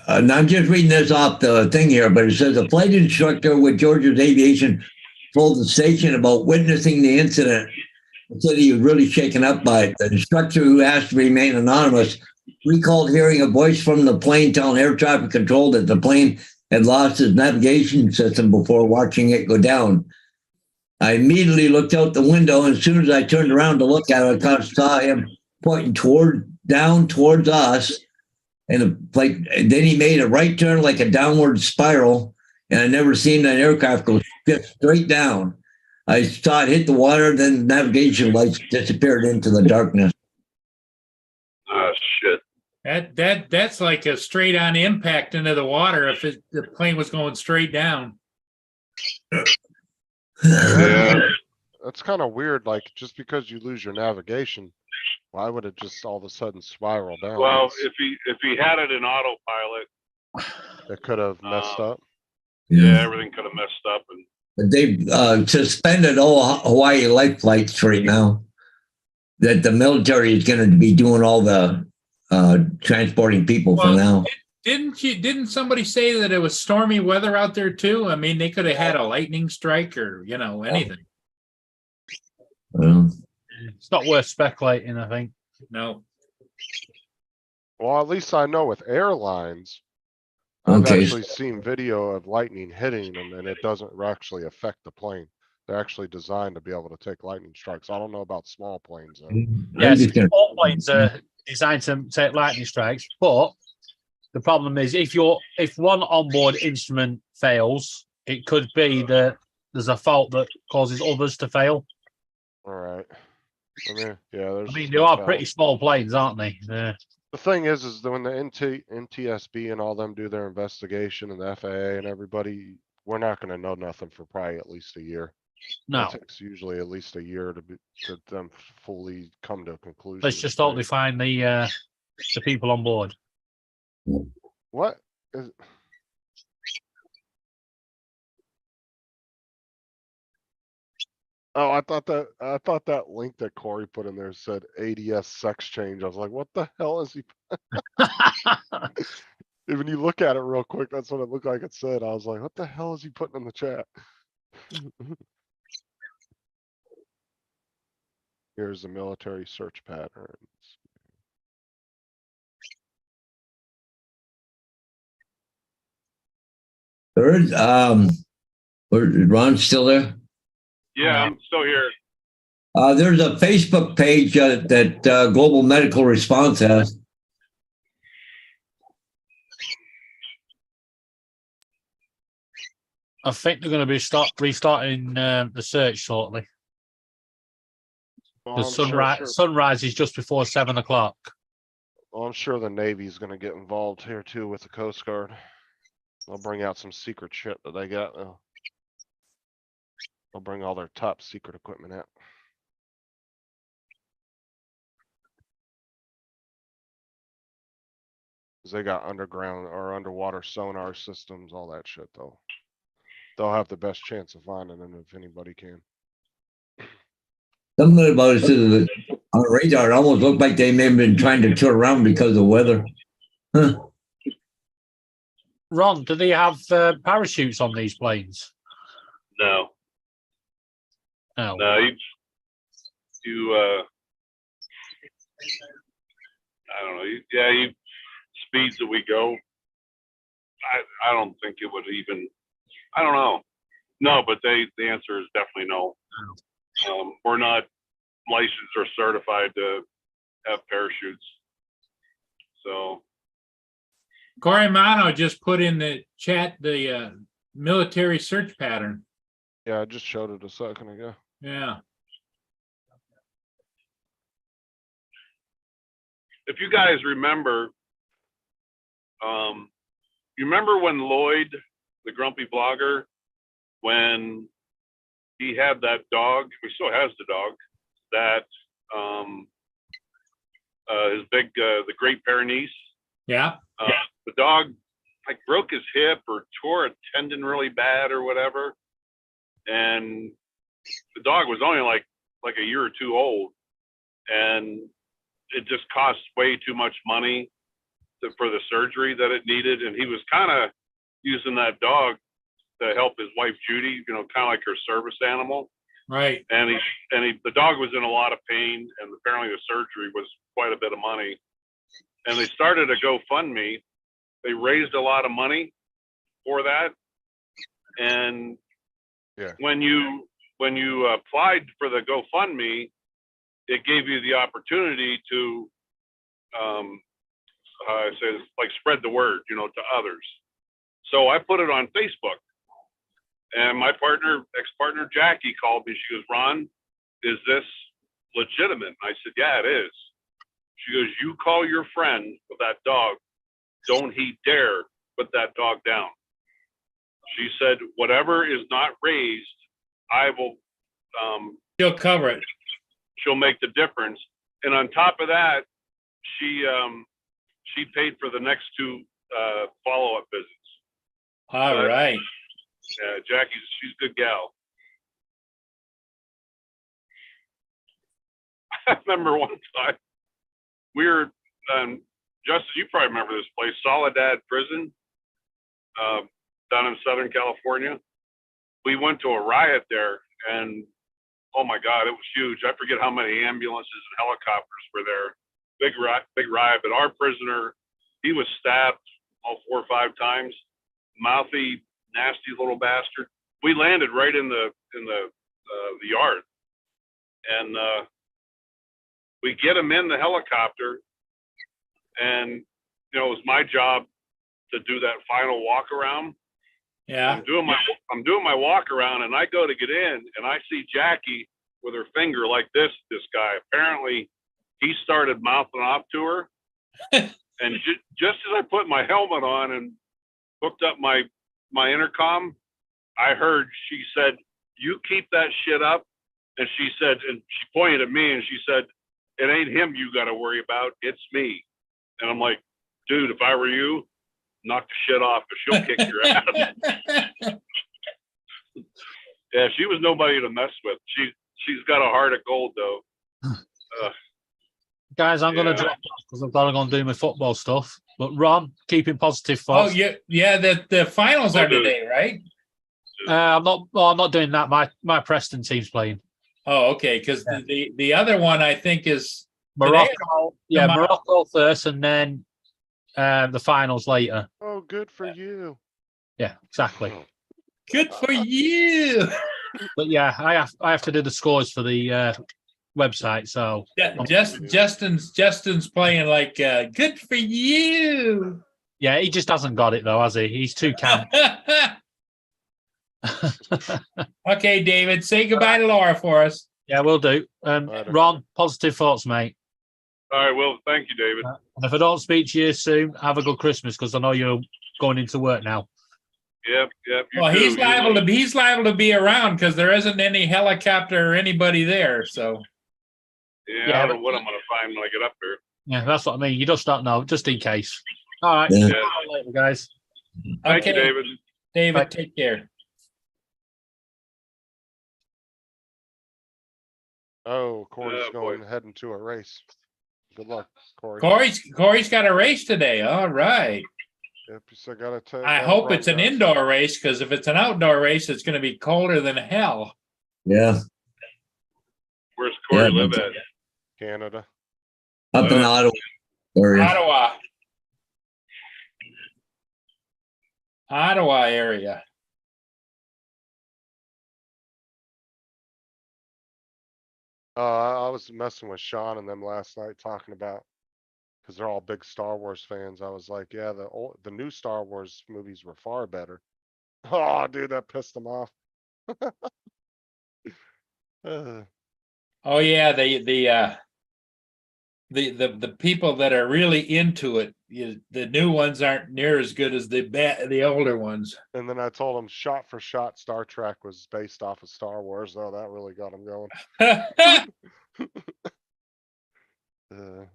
and I'm just reading this off the thing here, but it says a flight instructor with Georgia's Aviation told the station about witnessing the incident. He said he was really shaken up by it. The instructor, who asked to remain anonymous, recalled hearing a voice from the plane telling air traffic control that the plane had lost its navigation system before watching it go down. I immediately looked out the window, and as soon as I turned around to look at it, I saw him pointing down towards us. And then he made a right turn like a downward spiral, and I never seen an aircraft go just straight down. I saw it hit the water, then the navigation lights disappeared into the darkness. shit. That's like a straight on impact into the water if the plane was going straight down. Yeah. That's kind of weird. Like, just because you lose your navigation, why would it just all of a sudden spiral down? Well, It's- if he had it in autopilot, it could have messed up. yeah, everything could have messed up. And But they've suspended all Hawaii life flights right now. That the military is going to be doing all the transporting people for Well, now. Didn't somebody say that it was stormy weather out there too? I mean, they could have had a lightning strike or, anything. Well, It's not worth speculating, I think. No. Well, at least I know with airlines, I've Okay. actually seen video of lightning hitting them, and it doesn't actually affect the plane. They're actually designed to be able to take lightning strikes. I don't know about small planes though. Yes, just gonna- all planes are designed to take lightning strikes, but the problem is if one onboard instrument fails, it could be that there's a fault that causes others to fail. All right. I mean, yeah, there's. I mean, just they no are telling. pretty small planes, aren't they? The thing is that when the NTSB and all them do their investigation and the FAA and everybody, we're not gonna know nothing for probably at least a year. No, It takes usually at least a year to them fully come to a conclusion. let's just hope they find the people on board. What is? Oh, I thought that link that Corey put in there said ADS sex change. I was like, what the hell is he? When you look at it real quick, that's what it looked like it said. I was like, what the hell is he putting in the chat? Here's the military search patterns. Third, Ron's still there? yeah, I'm still here. There's a Facebook page that Global Medical Response has. I think they're going to be restarting the search shortly. Well, The I'm sure- sunrise is just before 7 o'clock. Well, I'm sure the Navy's gonna get involved here too with the Coast Guard. They'll bring out some secret shit that they got. They'll bring all their top secret equipment out. Cause they got underground or underwater sonar systems, all that shit though. They'll have the best chance of finding them if anybody can. Something about it says that on the radar, it almost looked like they may have been trying to turn around because of weather. Huh. Ron, do they have parachutes on these planes? No, No. no, you I don't know. You speeds that we go. I don't think it would even. I don't know. No, but the answer is definitely no. We're not licensed or certified to have parachutes. So Corey Mano just put in the chat the military search pattern. Yeah, I just showed it a second ago. Yeah. If you guys remember, you remember when Lloyd, the grumpy blogger, when he had that dog, he still has the dog, that his big, the Great Pyrenees, Yeah. the dog like broke his hip or tore a tendon really bad or whatever. And the dog was only like a year or two old. And it just cost way too much money for the surgery that it needed. And he was kind of using that dog to help his wife, Judy, you know, kind of like her service animal. Right. And the dog was in a lot of pain, and apparently the surgery was quite a bit of money. And they started a GoFundMe. They raised a lot of money for that. And Yeah. when you applied for the GoFundMe, it gave you the opportunity to, like spread the word, you know, to others. So I put it on Facebook, and my ex-partner Jackie called me. She goes, "Ron, is this legitimate?" I said, "Yeah, it is." She goes, "You call your friend with that dog. Don't he dare put that dog down." She said, "Whatever is not raised, I will, He'll cover it. she'll make the difference." And on top of that, she paid for the next two follow-up visits. All right. Yeah, she's a good gal. I remember one time we were, Justin, you probably remember this place, Soledad Prison, down in Southern California. We went to a riot there, and oh my God, it was huge. I forget how many ambulances and helicopters were there. Big riot. But our prisoner, he was stabbed 4 or 5 times. Mouthy, nasty little bastard. We landed right in the yard, and we get him in the helicopter, and you know, it was my job to do that final walk around. Yeah. I'm doing my walk around, and I go to get in, and I see Jackie with her finger like this guy. Apparently he started mouthing off to her. And just as I put my helmet on and hooked up my intercom, I heard she said, "You keep that shit up." And she said, and she pointed at me and she said, "It ain't him you got to worry about. It's me." And I'm like, "Dude, if I were you, knock the shit off, but she'll kick your ass." Yeah, she was nobody to mess with. She's got a heart of gold, though. Guys, I'm going to Yeah. drop because I've got to go and do my football stuff. But Ron, keeping positive Oh, thoughts. yeah. The finals are today, right? I'm not doing that. My Preston team's playing. Oh, okay. Because the other one I think is Morocco. today. Yeah, Tomorrow. Morocco first, and then the finals later. Oh, good for you. Yeah, exactly. Good for you. But yeah, I have to do the scores for the website. So Justin's playing like good for you. yeah, he just hasn't got it though, has he? He's too camp. Okay, David, say goodbye to Laura for us. Yeah, we'll do. Later. Ron, positive thoughts, mate. All right, well, thank you, David. And if I don't speak to you soon, have a good Christmas because I know you're going into work now. Yep. You Well, too. he's liable to be around because there isn't any helicopter or anybody there. So Yeah, I don't know what I'm gonna find when I get up there. Yeah, that's what I mean. You just don't know, just in case. All right. Yeah. See you later, guys. Thank you, okay, David. David, Bye. take care. Oh, Corey's Oh, boy. heading to a race. Good luck, Corey. Corey's got a race today. All right. Yep, you still gotta take. I hope it's an indoor race because if it's an outdoor race, it's going to be colder than hell. Yeah, Where's Corey Yeah, live but- at? Canada. up in Ottawa area. Ottawa area. I was messing with Sean and them last night talking about Cause they're all big Star Wars fans. I was like, yeah, the new Star Wars movies were far better. Oh, dude, that pissed them off. Uh, Oh yeah, the people that are really into it, the new ones aren't near as good as the older ones. And then I told them shot for shot Star Trek was based off of Star Wars, though. That really got them going. Uh,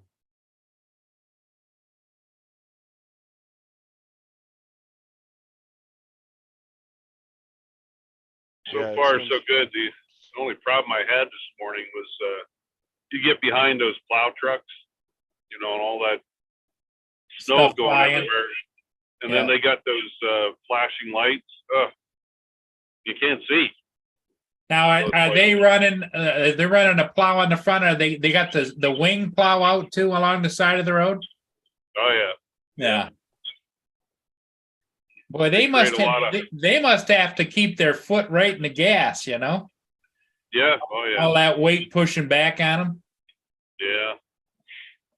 So Yeah, it far, seems- so good. The only problem I had this morning was, you get behind those plow trucks, you know, and all that snow Stuff going flying. everywhere. And then Yeah. they got those, flashing lights. You can't see. Now, are they running? They're running a plow on the front. Are they got the wing plow out too along the side of the road? Oh, yeah. Yeah. Boy, they must create a have, lot of- they must have to keep their foot right in the gas, you know? Yeah. Oh, yeah. All that weight pushing back on them. Yeah.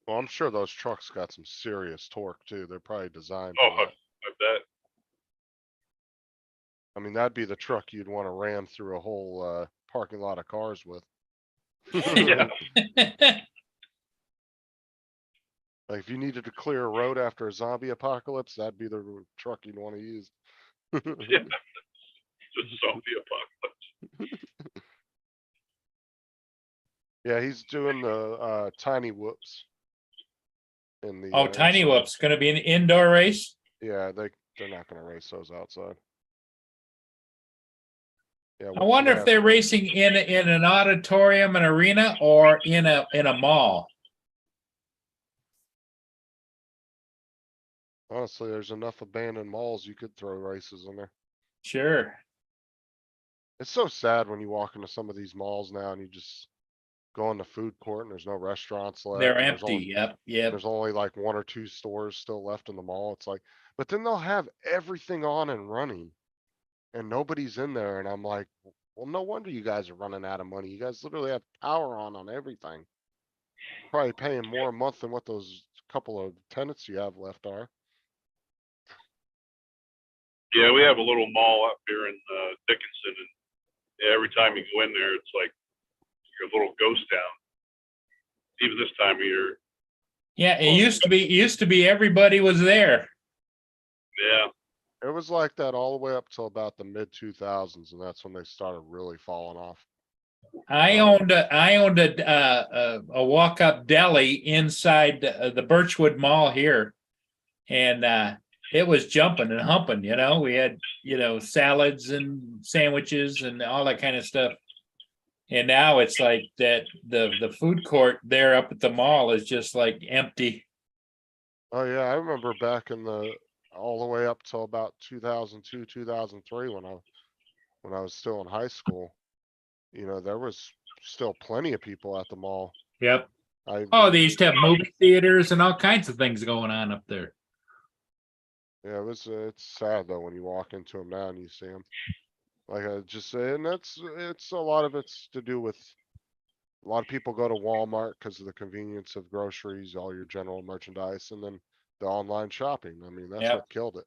Well, I'm sure those trucks got some serious torque too. They're probably designed Oh, for that. I bet. I mean, that'd be the truck you'd want to ram through a whole parking lot of cars with. Yeah. Like if you needed to clear a road after a zombie apocalypse, that'd be the truck you'd want to use. Yeah. Just zombie apocalypse. Yeah, he's doing the tiny whoops. In the Oh, Tiny inside. Whoop's gonna be an indoor race? Yeah, they're not gonna race those outside. Yeah, I wonder if yeah, they're racing in an auditorium, an arena, or in a mall. honestly, there's enough abandoned malls you could throw races in there. Sure. It's so sad when you walk into some of these malls now and you just go in the food court and there's no restaurants left. They're and there's empty. only- Yep, yep. There's only like 1 or 2 stores still left in the mall. It's like, but then they'll have everything on and running and nobody's in there. And I'm like, well, no wonder you guys are running out of money. You guys literally have power on everything. Probably paying more a month than what those couple of tenants you have left are. Yeah, we have a little mall up here in Dickinson, and every time you go in there, it's like a little ghost town. Even this time of year. Yeah, it used to be everybody was there. Yeah. It was like that all the way up till about the mid 2000s, and that's when they started really falling off. I owned a walk-up deli inside the Birchwood Mall here. And it was jumping and humping, you know. We had, salads and sandwiches and all that kind of stuff. And now it's like that the food court there up at the mall is just like empty. Oh yeah, I remember back in all the way up till about 2002, 2003 when I was still in high school. There was still plenty of people at the mall. Yep. I Oh, they used to have movie theaters and all kinds of things going on up there. Yeah, it's sad though when you walk into them now and you see them. Like I just say, and it's a lot of it's to do with a lot of people go to Walmart because of the convenience of groceries, all your general merchandise, and then the online shopping. I mean, that's Yep. what killed it.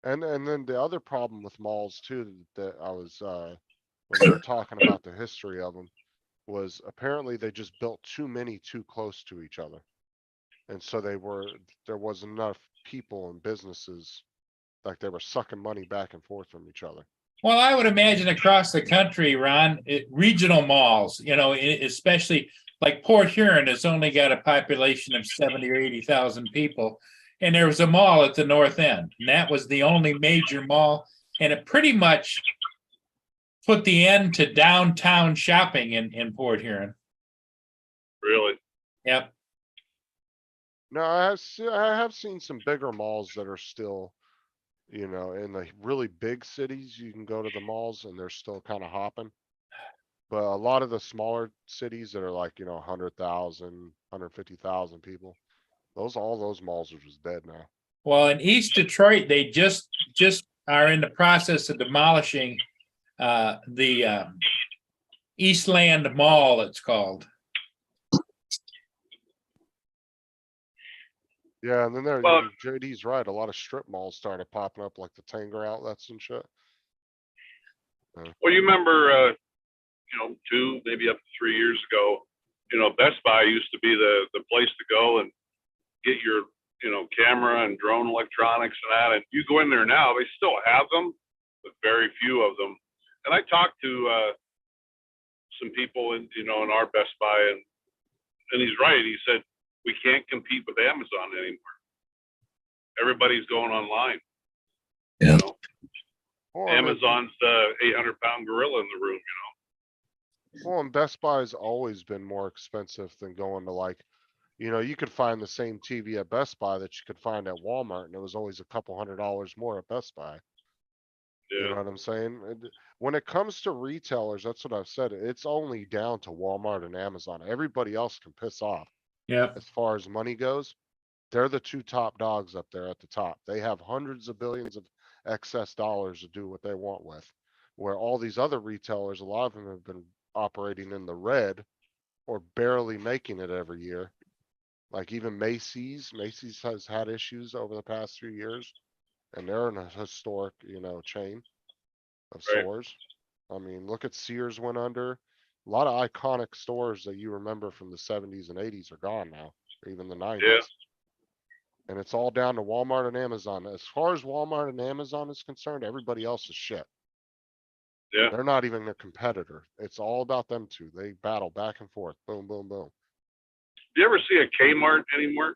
And then the other problem with malls too that I was when we were talking about the history of them was apparently they just built too many too close to each other. And so there wasn't enough people and businesses, like they were sucking money back and forth from each other. Well, I would imagine across the country, Ron, regional malls, especially like Port Huron has only got a population of 70 or 80,000 people. And there was a mall at the north end, and that was the only major mall. And it pretty much put the end to downtown shopping in Port Huron. Really? Yep. No, I have seen some bigger malls that are still, in the really big cities, you can go to the malls and they're still kind of hopping. But a lot of the smaller cities that are like, 100,000, 150,000 people, all those malls are just dead now. Well, in East Detroit, they just are in the process of demolishing the Eastland Mall, it's called. Yeah, and then there, Well- JD's right, a lot of strip malls started popping up, like the Tanger outlets and shit. Well, you remember, 2, maybe up to 3 years ago, Best Buy used to be the place to go and get your, camera and drone electronics and that. And you go in there now, they still have them, but very few of them. And I talked to some people in our Best Buy, and he's right. He said we can't compete with Amazon anymore. Everybody's going online. Yeah. Well, I mean, Amazon's the 800-pound gorilla in the room. well, and Best Buy's always been more expensive than going to like, you could find the same TV at Best Buy that you could find at Walmart, and it was always a couple $100 more at Best Buy. You know Yeah. what I'm saying? When it comes to retailers, that's what I've said. It's only down to Walmart and Amazon. Everybody else can piss off. Yep. As far as money goes, they're the two top dogs up there at the top. They have hundreds of billions of excess dollars to do what they want with. Where all these other retailers, a lot of them have been operating in the red or barely making it every year. Like even Macy's has had issues over the past few years, and they're in a historic, chain of Right. stores. I mean, look at Sears went under. A lot of iconic stores that you remember from the 70s and 80s are gone now, or even the 90s. Yeah. And it's all down to Walmart and Amazon. As far as Walmart and Amazon is concerned, everybody else is shit. Yeah. They're not even a competitor. It's all about them two. They battle back and forth. Boom, boom, boom. Do you ever see a Kmart anymore?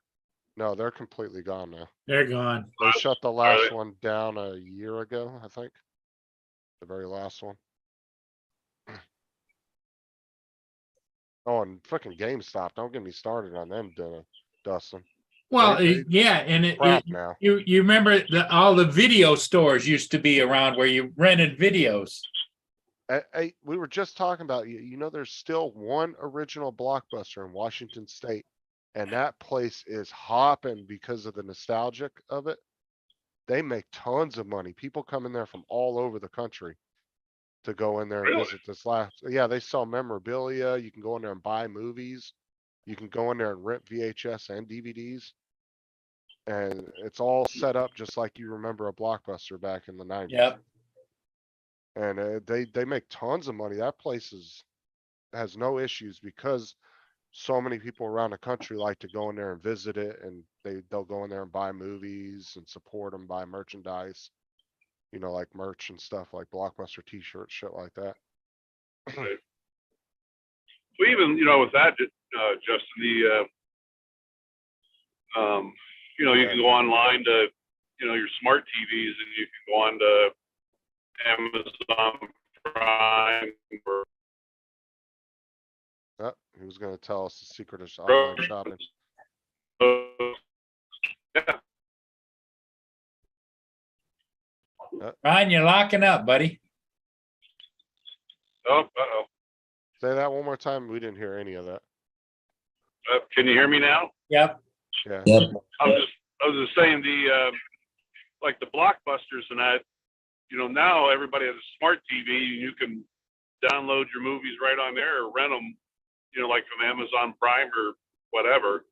No, they're completely gone now. They're gone. They shut the last they? one down a year ago, I think. The very last one. Oh, and frickin' GameStop. Don't get me started on them, Dustin. Well, They- yeah, and Crap now. you remember all the video stores used to be around where you rented videos. Hey, we were just talking about, there's still one original Blockbuster in Washington State. And that place is hopping because of the nostalgic of it. They make tons of money. People come in there from all over the country to go in there and Really? visit this yeah, they sell memorabilia. You can go in there and buy movies. You can go in there and rent VHS and DVDs. And it's all set up just like you remember a Blockbuster back in the 90s. Yep. And they make tons of money. That place has no issues because so many people around the country like to go in there and visit it, and they'll go in there and buy movies and support them, buy merchandise, like merch and stuff like Blockbuster t-shirts, shit like that. Well, even, with that, Justin, you can go online to, your smart TVs, and you can go on to Amazon Prime or He was gonna tell us the secret of online shopping. yeah. Ryan, you're locking up, buddy. Oh, uh-oh. Say that one more time. We didn't hear any of that. Can you hear me now? Yep. Yeah. Yep. I was just saying like the Blockbusters and that, now everybody has a smart TV, and you can download your movies right on there or rent them, like from Amazon Prime or whatever,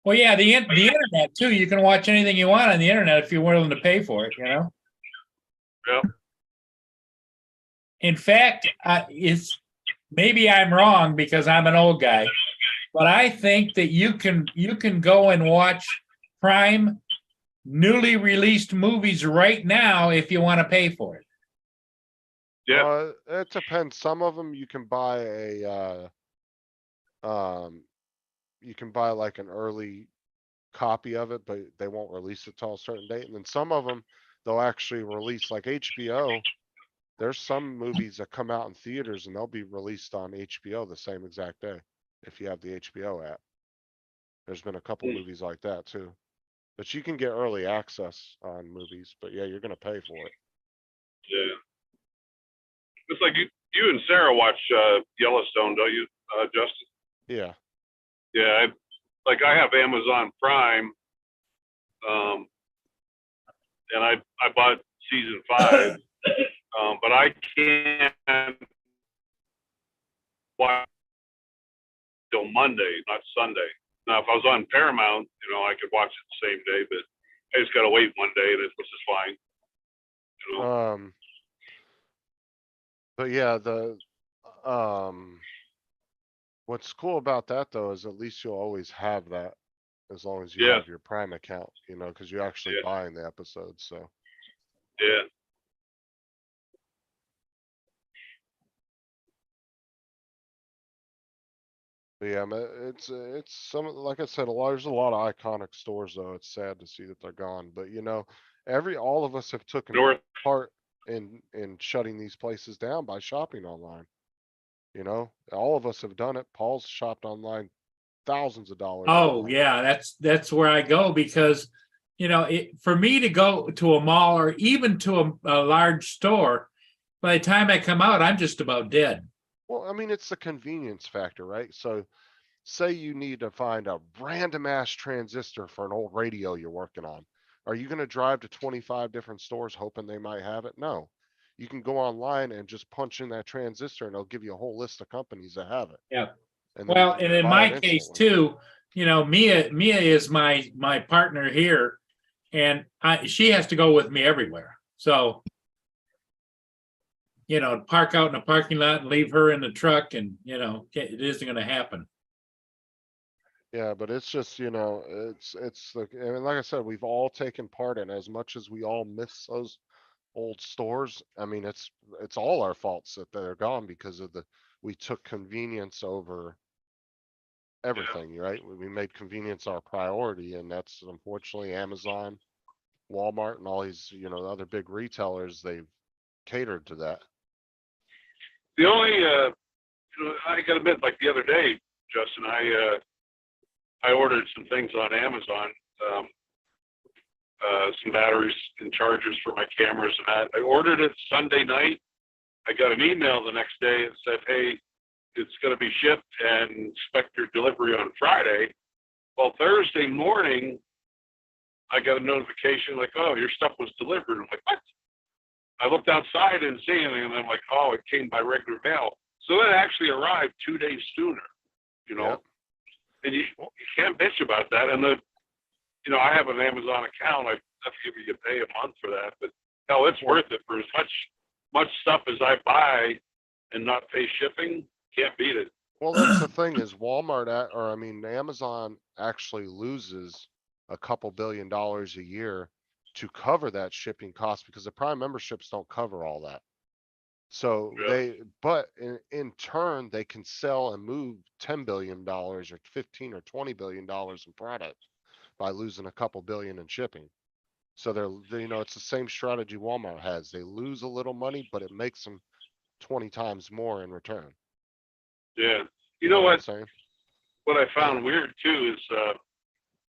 Well, yeah, the internet too. You can watch anything you want on the internet if you're willing to pay for it. Yeah. In fact, it's maybe I'm wrong because I'm an old guy, but I think that you can go and watch Prime newly released movies right now if you want to pay for it. Yeah. It depends. Some of them you can buy like an early copy of it, but they won't release it till a certain date. And then some of them, they'll actually release, like HBO. There's some movies that come out in theaters and they'll be released on HBO the same exact day if you have the HBO app. There's been a couple movies like that too. But you can get early access on movies, but yeah, you're gonna pay for it. Yeah. It's like you and Sarah watch Yellowstone, don't you, Justin? Yeah. Yeah. I have Amazon Prime, and I bought season 5, but I can't watch till Monday, not Sunday. Now, if I was on Paramount, I could watch it the same day, but I just gotta wait one day, which is fine. But yeah, what's cool about that though is at least you'll always have that as long as you Yeah. have your Prime account, because you're actually Yeah. buying the episodes. So Yeah. but yeah, it's some like I said, there's a lot of iconic stores though. It's sad to see that they're gone, but all of us have taken North, part in shutting these places down by shopping online. All of us have done it. Paul's shopped online thousands of dollars. Oh, online. yeah, that's where I go because, for me to go to a mall or even to a large store, by the time I come out, I'm just about dead. Well, I mean, it's the convenience factor, right? So say you need to find a random ass transistor for an old radio you're working on. Are you going to drive to 25 different stores hoping they might have it? No. You can go online and just punch in that transistor and it'll give you a whole list of companies that have it. Yeah. And then you Well, can and in buy my it case instantly. too, Mia is my partner here, and she has to go with me everywhere. So, park out in a parking lot and leave her in the truck, and it isn't going to happen. Yeah, but it's just, and like I said, we've all taken part in as much as we all miss those old stores. I mean, it's all our faults that they're gone because we took convenience over everything, right? We made convenience our priority, and that's unfortunately Amazon, Walmart, and all these, other big retailers, they've catered to that. the only, I gotta admit, like the other day, Justin, I ordered some things on Amazon, some batteries and chargers for my cameras and that. I ordered it Sunday night. I got an email the next day that said, hey, it's gonna be shipped and expect your delivery on Friday. Well, Thursday morning, I got a notification like, oh, your stuff was delivered. I'm like, what? I looked outside and didn't see anything, and I'm like, oh, it came by regular mail. So it actually arrived 2 days sooner, Yep. and you can't bitch about that. And I have an Amazon account. I forget you pay a month for that, but hell, it's worth it for as much stuff as I buy and not pay shipping. Can't beat it. Well, that's the thing is Amazon actually loses a couple $1 billion a year to cover that shipping cost because the Prime memberships don't cover all that. So Yeah. but in turn, they can sell and move $10 billion or 15 or $20 billion in product by losing a couple billion in shipping. So it's the same strategy Walmart has. They lose a little money, but it makes them 20 times more in return. Yeah. You know what I'm what? saying? What I found weird too is,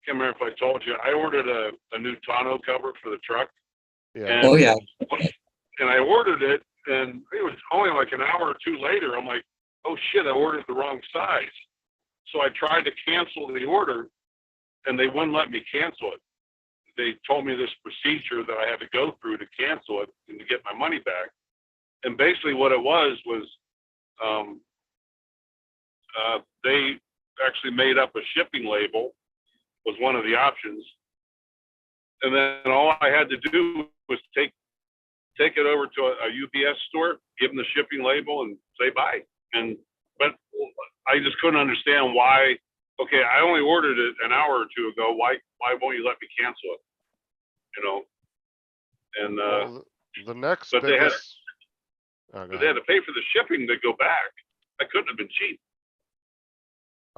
can't remember if I told you, I ordered a new tonneau cover for the truck. Yeah. And, Oh, yeah. and I ordered it, and it was only like an hour or two later. I'm like, oh shit, I ordered the wrong size. So I tried to cancel the order, and they wouldn't let me cancel it. They told me this procedure that I had to go through to cancel it and to get my money back. And basically what it was they actually made up a shipping label was one of the options. And then all I had to do was take it over to a UPS store, give them the shipping label and say bye. But I just couldn't understand why. Okay, I only ordered it an hour or two ago. Why won't you let me cancel it? And Well, the next but they had biggest. Oh, go but they had ahead. to pay for the shipping to go back. That couldn't have been cheap.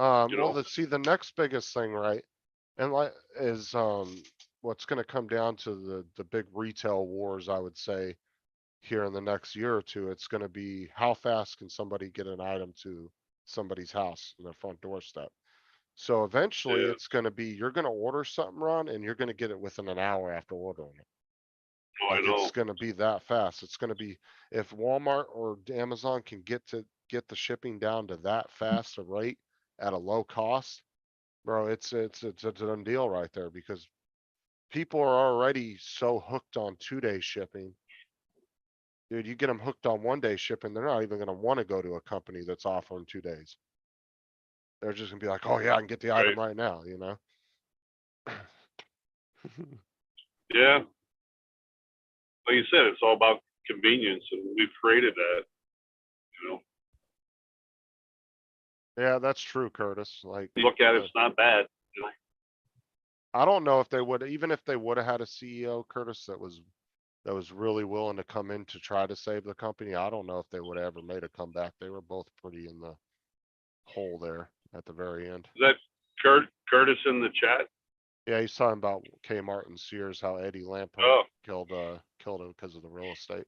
Well, the next biggest thing, right? And is what's going to come down to the big retail wars, I would say, here in the next year or two. It's going to be how fast can somebody get an item to somebody's house in their front doorstep. So eventually, Yeah. it's going to be you're going to order something, Ron, and you're going to get it within an hour after ordering it. Oh, I know. It's going to be that fast. It's going to be if Walmart or Amazon can get the shipping down to that fast a rate at a low cost, bro, it's a done deal right there because people are already so hooked on 2-day shipping. Dude, you get them hooked on 1-day shipping, they're not even going to want to go to a company that's offering 2 days. They're just gonna be like, oh yeah, I can get the item right now, you know? Yeah. Like you said, it's all about convenience, and we've created that, you know. Yeah, that's true, Curtis. Like, You look at it, it's not bad. You know? I don't know if they would, even if they would have had a CEO, Curtis, that was really willing to come in to try to save the company. I don't know if they would have ever made a comeback. They were both pretty in the hole there at the very end. Is that Curtis in the chat? Yeah, he's talking about Kmart and Sears, how Eddie Lampert Oh. killed him because of the real estate.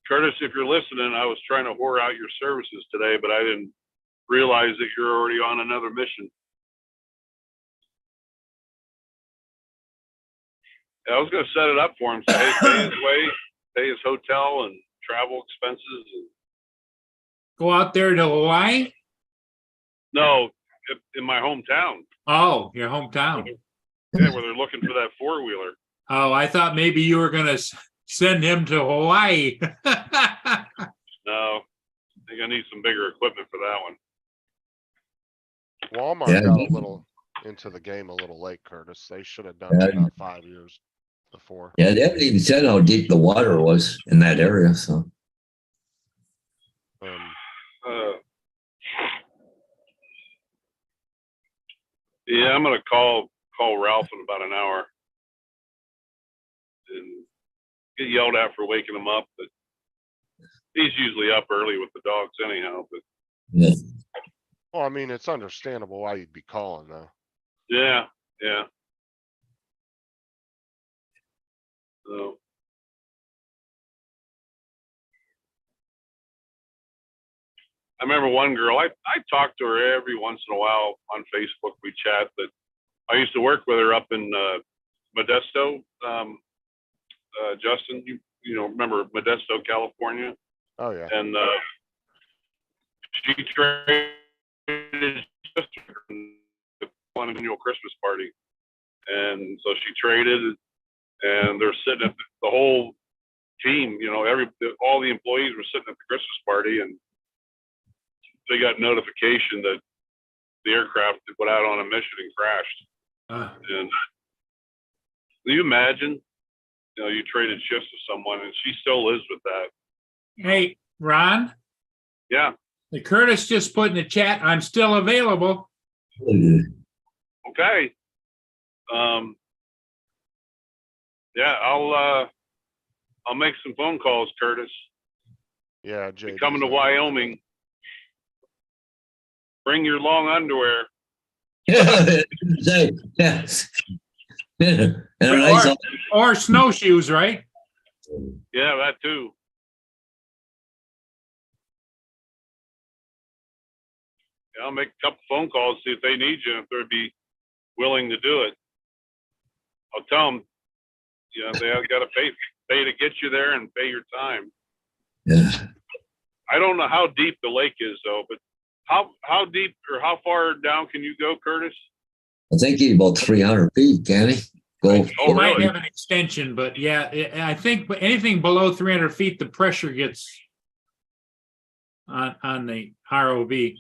Curtis, if you're listening, I was trying to whore out your services today, but I didn't realize that you're already on another mission. I was going to set it up for him. Say, hey, pay his way, pay his hotel and travel expenses. And... Go out there to Hawaii? No, in my hometown. Oh, your hometown. Yeah, where they're looking for that four-wheeler. Oh, I thought maybe you were going to send him to Hawaii. No, I think I need some bigger equipment for that one. Walmart Yeah. got a little into the game a little late, Curtis. They should have done it Yeah. about 5 years before. Yeah, they haven't even said how deep the water was in that area, so. Yeah, I'm gonna call Ralph in about an hour and get yelled at for waking him up, but he's usually up early with the dogs anyhow. But Yeah. Well, I mean, it's understandable why you'd be calling though. yeah. So I remember one girl, I talk to her every once in a while on Facebook, we chat, but I used to work with her up in Modesto. Justin, you know, remember Modesto, California? Oh yeah. And she traded just one annual Christmas party. And so she traded, and they're sitting at the whole team, you know, all the employees were sitting at the Christmas party, and they got notification that the aircraft went out on a mission and crashed. And can you imagine, you know, you traded shifts with someone and she still lives with that. Hey, Ron, Yeah. the Curtis just put in the chat, I'm still available. Okay. Yeah, I'll make some phone calls, Curtis. Yeah, Jay. Coming to Wyoming. Bring your long underwear. Say, yeah. And a nice, Or snowshoes, right? Yeah, that too. Yeah, I'll make a couple phone calls, see if they need you, if they'd be willing to do it. I'll tell them, you know, they got to pay to get you there and pay your time. yeah. I don't know how deep the lake is though, but how deep or how far down can you go, Curtis? I think he's about 300 feet, can he? Go. Oh, Might really? have an extension, but yeah, I think anything below 300 feet, the pressure gets on the ROV.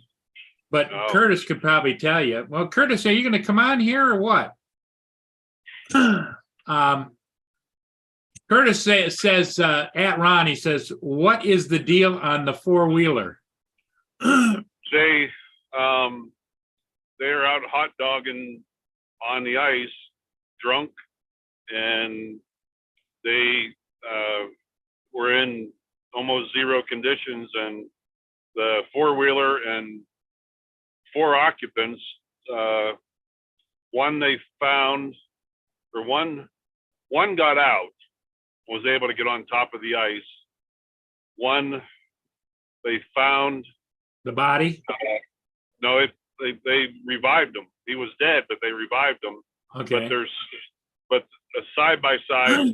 But Oh. Curtis could probably tell you. Well, Curtis, are you going to come on here or what? Curtis says at Ron, he says, what is the deal on the four-wheeler? Say, they're out hot dogging on the ice, drunk, and they were in almost zero conditions, and the four-wheeler and 4 occupants, one they found, or one got out, was able to get on top of the ice. One they found The body? no, they revived him. He was dead, but they revived him. Okay. But a side by side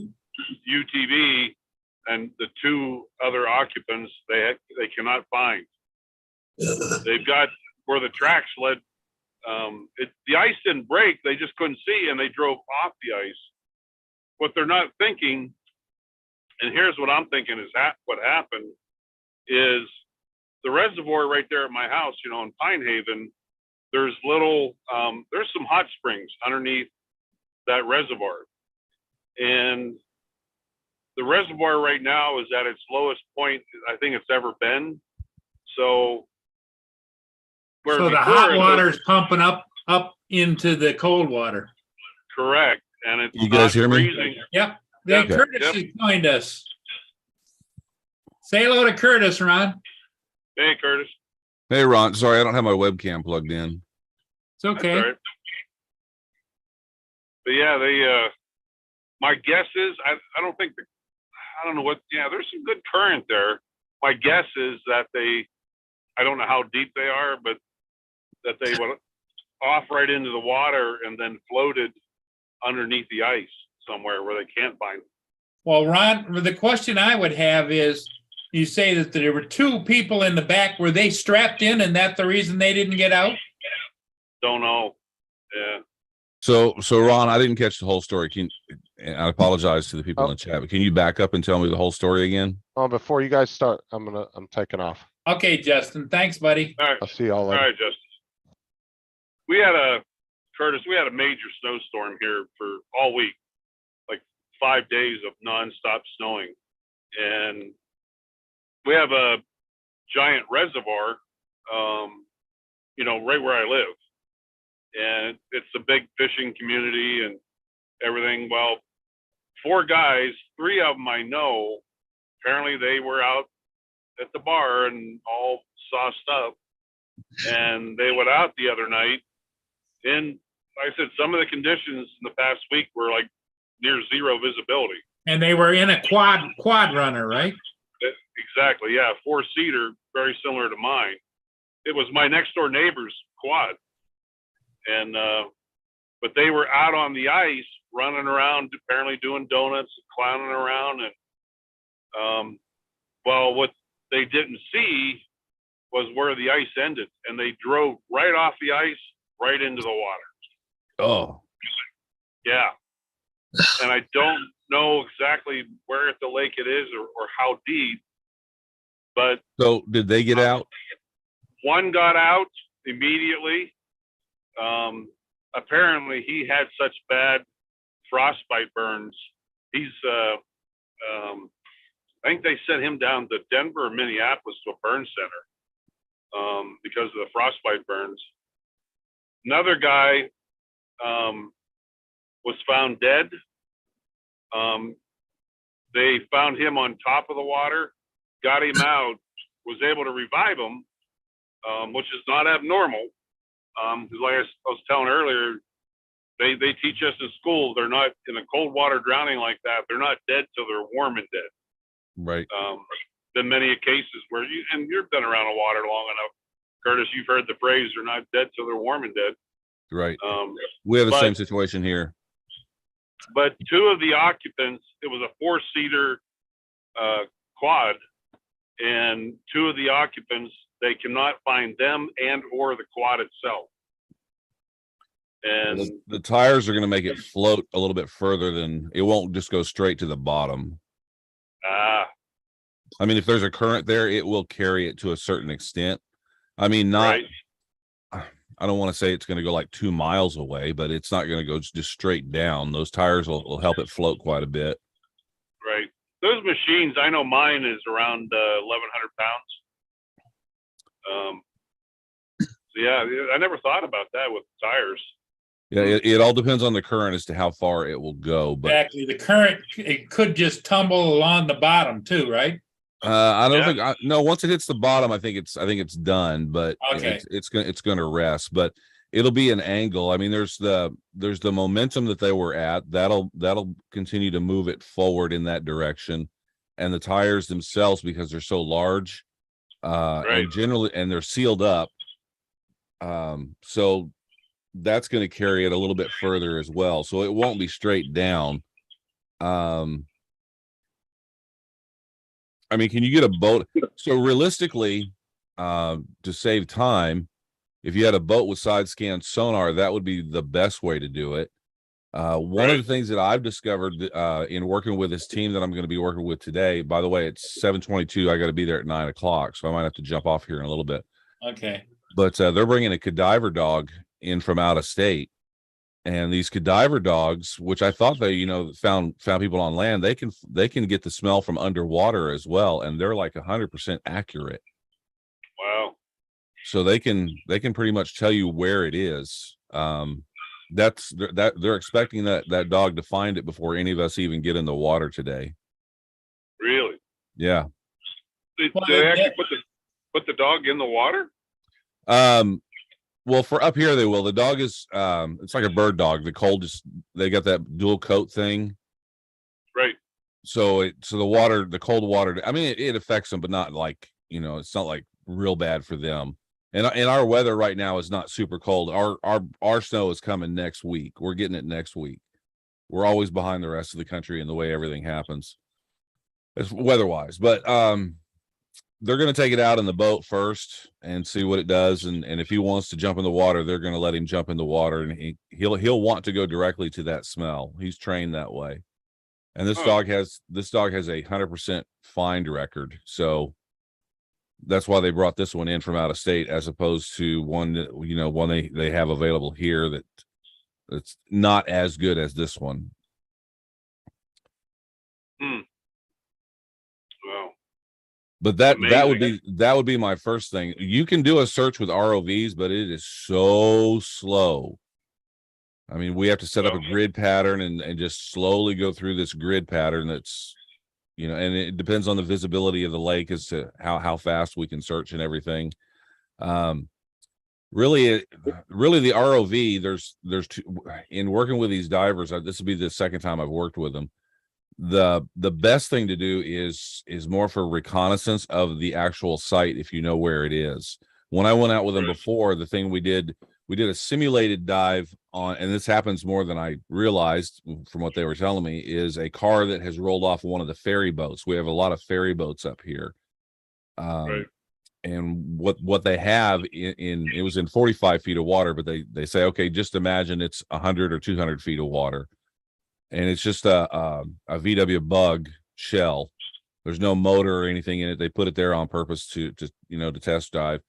UTV and the 2 other occupants they cannot find. They've got where the tracks led. The ice didn't break; they just couldn't see, and they drove off the ice. What they're not thinking, and here's what I'm thinking is what happened is the reservoir right there at my house, you know, in Pine Haven, there's little, there's some hot springs underneath that reservoir. And the reservoir right now is at its lowest point I think it's ever been. So, where So the before hot it was- water's pumping up into the cold water. correct, and it's You guys not hear me? freezing. Yep. Yep. Curtis Yep. has joined us. Say hello to Curtis, Ron. Hey, Curtis. Hey, Ron. Sorry, I don't have my webcam plugged in. It's okay. That's all right. But yeah, they, my guess is, I don't think, I don't know what, yeah, there's some good current there. My guess is that I don't know how deep they are, but that they went off right into the water and then floated underneath the ice somewhere where they can't find them. Well, Ron, the question I would have is, you say that there were two people in the back. Were they strapped in and that the reason they didn't get out? Don't know. Yeah. So Ron, I didn't catch the whole story. And I apologize to the people in the chat, but can you back up and tell me the whole story again? Oh, before you guys start, I'm taking off. Okay, Justin. Thanks, buddy. All right. I'll see y'all All later. right, Justin. We had a major snowstorm here for all week, like 5 days of nonstop snowing. And we have a giant reservoir, you know, right where I live. And it's a big fishing community and everything. Well, 4 guys, 3 of them I know, apparently they were out at the bar and all sauced up. And they went out the other night. And like I said, some of the conditions in the past week were like near zero visibility. And they were in a quad runner, right? Exactly. Yeah. 4-seater, very similar to mine. It was my next door neighbor's quad. And, but they were out on the ice running around, apparently doing donuts, clowning around. And, well, what they didn't see was where the ice ended, and they drove right off the ice, right into the water. Oh, Yeah. And I don't know exactly where at the lake it is or how deep, but so did they get out? one got out immediately. Apparently he had such bad frostbite burns. He's, I think they sent him down to Denver or Minneapolis to a burn center, because of the frostbite burns. Another guy, was found dead. They found him on top of the water, got him out, was able to revive him, which is not abnormal. Because like I was telling earlier, they teach us in school, they're not in a cold water drowning like that. They're not dead till they're warm and dead. Right. Been many cases where you've been around the water long enough, Curtis, you've heard the phrase, they're not dead till they're warm and dead. Right. We have the but- same situation here. But 2 of the occupants, it was a 4-seater quad, and 2 of the occupants, they cannot find them and or the quad itself. And The tires are going to make it float a little bit further than it won't just go straight to the bottom. I mean, if there's a current there, it will carry it to a certain extent. I mean, not, right, I don't want to say it's going to go like 2 miles away, but it's not going to go just straight down. Those tires will help it float quite a bit. right. Those machines, I know mine is around 1,100 pounds. So yeah, I never thought about that with tires. Yeah, it all depends on the current as to how far it will go. But Exactly. The current, it could just tumble along the bottom too, right? I don't Yeah. think no. Once it hits the bottom, I think it's done. But Okay. it's gonna rest. But it'll be an angle. I mean, there's the momentum that they were at. That'll continue to move it forward in that direction. And the tires themselves, because they're so large, Right. and generally, and they're sealed up. So that's going to carry it a little bit further as well. So it won't be straight down. I mean, can you get a boat? So realistically, to save time, if you had a boat with side scan sonar, that would be the best way to do it. One of the things that I've discovered in working with this team that I'm going to be working with today, by the way, it's 7:22. I got to be there at 9 o'clock, so I might have to jump off here in a little bit. Okay. But they're bringing a cadaver dog in from out of state, and these cadaver dogs, which I thought they, found people on land, they can get the smell from underwater as well, and they're like 100% accurate. Wow. So they can pretty much tell you where it is. They're expecting that dog to find it before any of us even get in the water today. Really? Yeah. Did Well, they actually that- put the dog in the water? Well, for up here they will. The dog is it's like a bird dog. They got that dual coat thing. Right. So the cold water, I mean, it affects them, but not like, it's not like real bad for them. And our weather right now is not super cold. Our snow is coming next week. We're getting it next week. We're always behind the rest of the country in the way everything happens. It's weather-wise. But they're going to take it out in the boat first and see what it does. And if he wants to jump in the water, they're going to let him jump in the water, and he'll want to go directly to that smell. He's trained that way. And this dog has a 100% find record. So that's why they brought this one in from out of state, as opposed to one that, one they have available here that's not as good as this one. Wow. But that Amazing. would be my first thing. You can do a search with ROVs, but it is so slow. I mean, we have to set up a grid pattern and just slowly go through this grid pattern that's, and it depends on the visibility of the lake as to how fast we can search and everything. Really the ROV, there's two, in working with these divers, this will be the second time I've worked with them. The best thing to do is more for reconnaissance of the actual site if you know where it is. When I went out with them before, the thing we did a simulated dive on, and this happens more than I realized from what they were telling me, is a car that has rolled off one of the ferry boats. We have a lot of ferry boats up here. And what they have it was in 45 feet of water, but they say, okay, just imagine it's 100 or 200 feet of water. And it's just a VW Bug shell. There's no motor or anything in it. They put it there on purpose to test dive.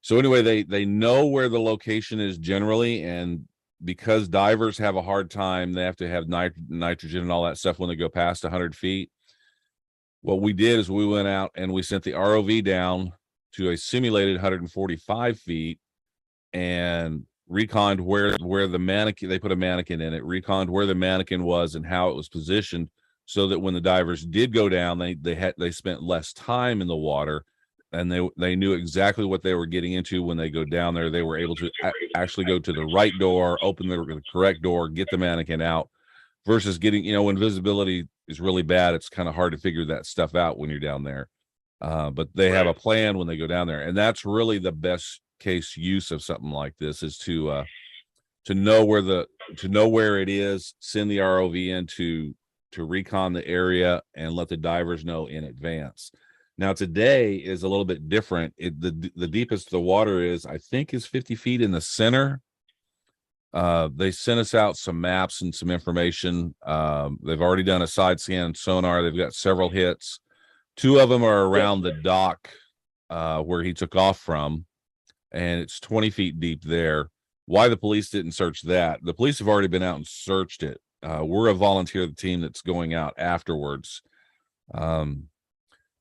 So anyway, they know where the location is generally, and because divers have a hard time, they have to have nitrogen and all that stuff when they go past 100 feet. What we did is we went out and we sent the ROV down to a simulated 145 feet and reconned where the mannequin, they put a mannequin in it, reconned where the mannequin was and how it was positioned, so that when the divers did go down, they spent less time in the water, and they knew exactly what they were getting into when they go down there. They were able to actually go to the right door, open the correct door, get the mannequin out, versus getting, when visibility is really bad, it's kind of hard to figure that stuff out when you're down there. But they have a plan when they go down there, and that's really the best case use of something like this, is to know where it is, send the ROV in to recon the area and let the divers know in advance. Now today is a little bit different. The deepest the water is, I think, is 50 feet in the center. They sent us out some maps and some information. They've already done a side scan sonar. They've got several hits. 2 of them are around the dock where he took off from, and it's 20 feet deep there. Why the police didn't search that? The police have already been out and searched it. We're a volunteer team that's going out afterwards.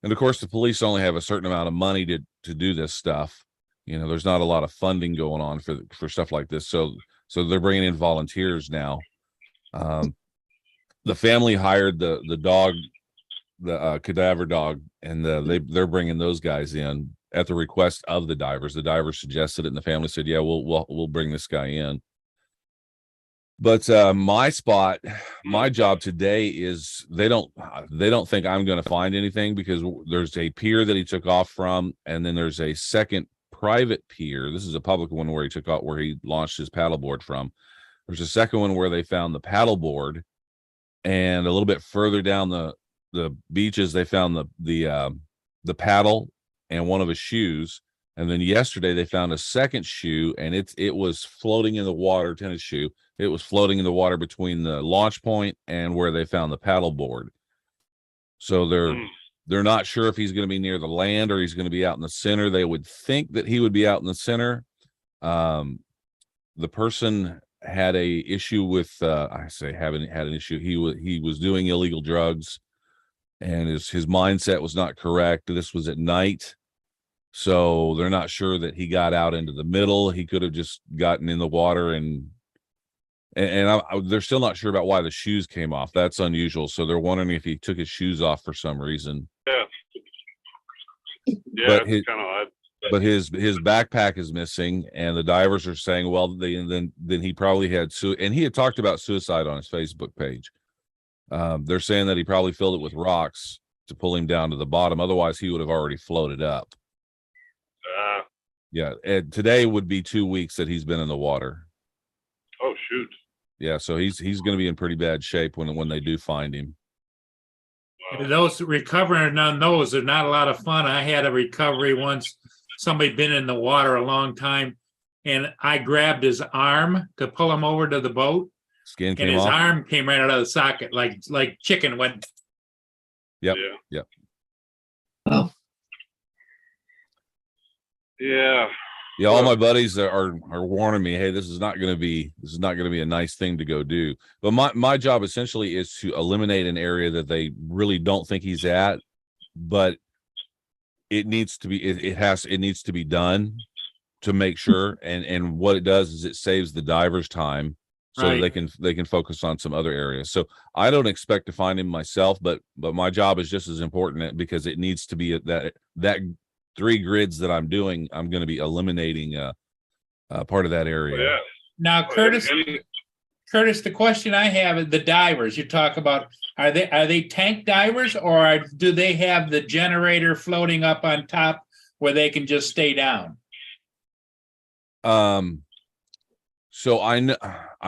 And of course, the police only have a certain amount of money to do this stuff. There's not a lot of funding going on for stuff like this. So they're bringing in volunteers now. The family hired the dog, the cadaver dog, and they're bringing those guys in at the request of the divers. The divers suggested it, and the family said, yeah, we'll bring this guy in. But my job today is they don't think I'm going to find anything, because there's a pier that he took off from, and then there's a second private pier. This is a public one where he launched his paddleboard from. There's a second one where they found the paddleboard, and a little bit further down the beaches they found the paddle and one of his shoes, And then yesterday they found a second shoe, and it was floating in the water, tennis shoe. It was floating in the water between the launch point and where they found the paddle board. So they're not sure if he's going to be near the land or he's going to be out in the center. They would think that he would be out in the center. The person had a issue with I say haven't had an issue. He was doing illegal drugs, and his mindset was not correct. This was at night. So they're not sure that he got out into the middle. He could have just gotten in the water, and they're still not sure about why the shoes came off. That's unusual. So they're wondering if he took his shoes off for some reason. Yeah. Yeah, But it's his- kind of odd. But his backpack is missing, and the divers are saying, well, then he probably had and he had talked about suicide on his Facebook page. They're saying that he probably filled it with rocks to pull him down to the bottom. Otherwise, he would have already floated up. Yeah, and today would be 2 weeks that he's been in the water. Oh shoot. Yeah, so he's going to be in pretty bad shape when they do find him. Wow. Those recovering on those are not a lot of fun. I had a recovery once. Somebody been in the water a long time, and I grabbed his arm to pull him over to the boat, Skin and came his off. arm came right out of the socket, like chicken went. Yep. Yeah. Oh, Yeah. Yeah, all my buddies are warning me, hey, this is not going to be a nice thing to go do. But my job essentially is to eliminate an area that they really don't think he's at, but it needs to be it needs to be done to make sure. And what it does is it saves the divers time, so Right. they can focus on some other areas. So I don't expect to find him myself, but my job is just as important, because it needs to be that 3 grids that I'm doing. I'm going to be eliminating part of that area. Yeah. Now, Curtis, the question I have is the divers you talk about. Are they tank divers, or do they have the generator floating up on top where they can just stay down? So I'm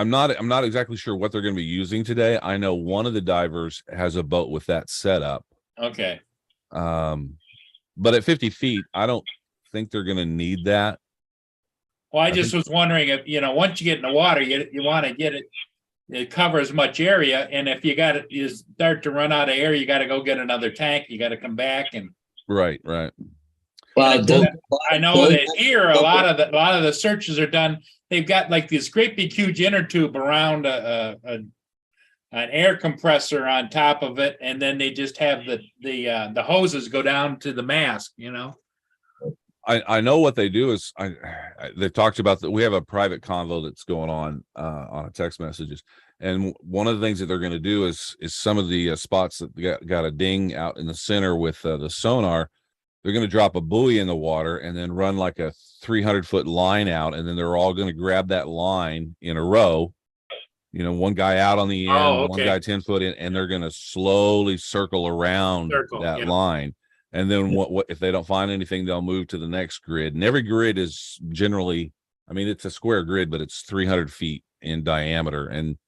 not exactly sure what they're going to be using today. I know one of the divers has a boat with that setup. Okay. But at 50 feet, I don't think they're going to need that. Well, I just was wondering if, once you get in the water, you want to get it cover as much area. And if you start to run out of air, you got to go get another tank. You got to come back and. Right. well, I know that here, a lot of the searches are done. They've got like this great big huge inner tube around an air compressor on top of it, and then they just have the hoses go down to the mask. I know what they do is they've talked about that. We have a private convo that's going on text messages, and one of the things that they're going to do is some of the spots that got a ding out in the center with the sonar. They're going to drop a buoy in the water and then run like a 300-foot line out, and then they're all going to grab that line in a row. One guy out on the end, Oh, one okay. guy 10 foot in, and they're going to slowly circle around that yeah. line. And then what if they don't find anything, they'll move to the next grid. And every grid is generally, it's a square grid, but it's 300 feet in diameter. And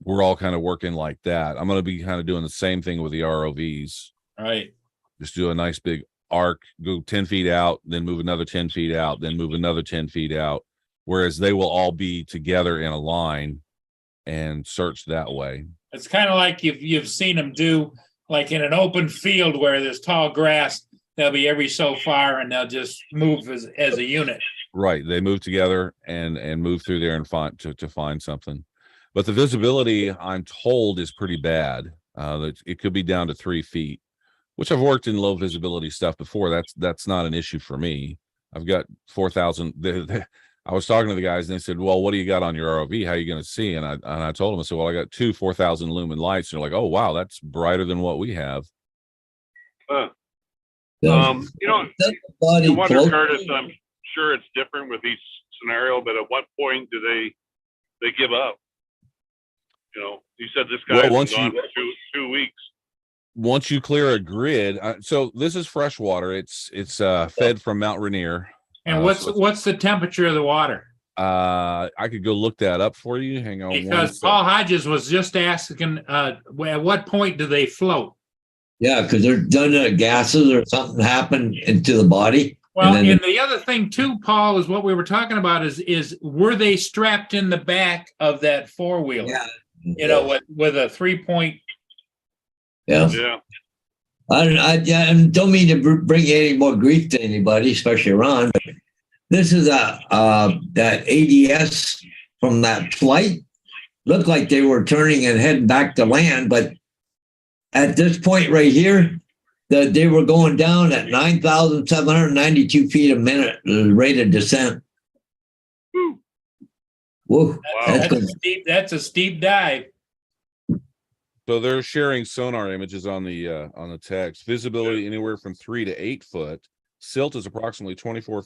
we're all kind of working like that. I'm going to be kind of doing the same thing with the ROVs. Right. Just do a nice big arc, go 10 feet out, then move another 10 feet out, then move another 10 feet out. Whereas they will all be together in a line and search that way. It's kind of like you've seen them do, like in an open field where there's tall grass. They'll be every so far, and they'll just move as a unit. Right. They move together and move through there and find to find something. But the visibility, I'm told, is pretty bad. It could be down to 3 feet, which I've worked in low visibility stuff before. That's not an issue for me. I've got 4,000. I was talking to the guys, and they said, well, what do you got on your ROV? How are you going to see? And I told them, I said, well, I got 2 4,000 lumen lights. And they're like, oh, wow, that's brighter than what we have. You wonder, close- Curtis, I'm sure it's different with each scenario, but at what point do they give up? You said this Well, guy's once been gone you- for two weeks. Once you clear a grid, so this is fresh water. It's fed from Mount Rainier. And what's the temperature of the water? I could go look that up for you. Hang on. Because Paul Hodges was just asking, at what point do they float? Yeah, because they're done gases or something happen into the body. Well, then- and the other thing too, Paul, is what we were talking about is were they strapped in the back of that four-wheeler? Yeah. You know, with a 3-point. Yeah. Yeah. I don't mean to bring any more grief to anybody, especially Ron, but this is that ADS from that flight. Looked like they were turning and heading back to land, but at this point right here, they were going down at 9,792 feet a minute, the rate of descent. Woo. Whoa, Wow. That's a steep dive. So they're sharing sonar images on the text. Visibility anywhere from 3 to 8 foot. Silt is approximately 24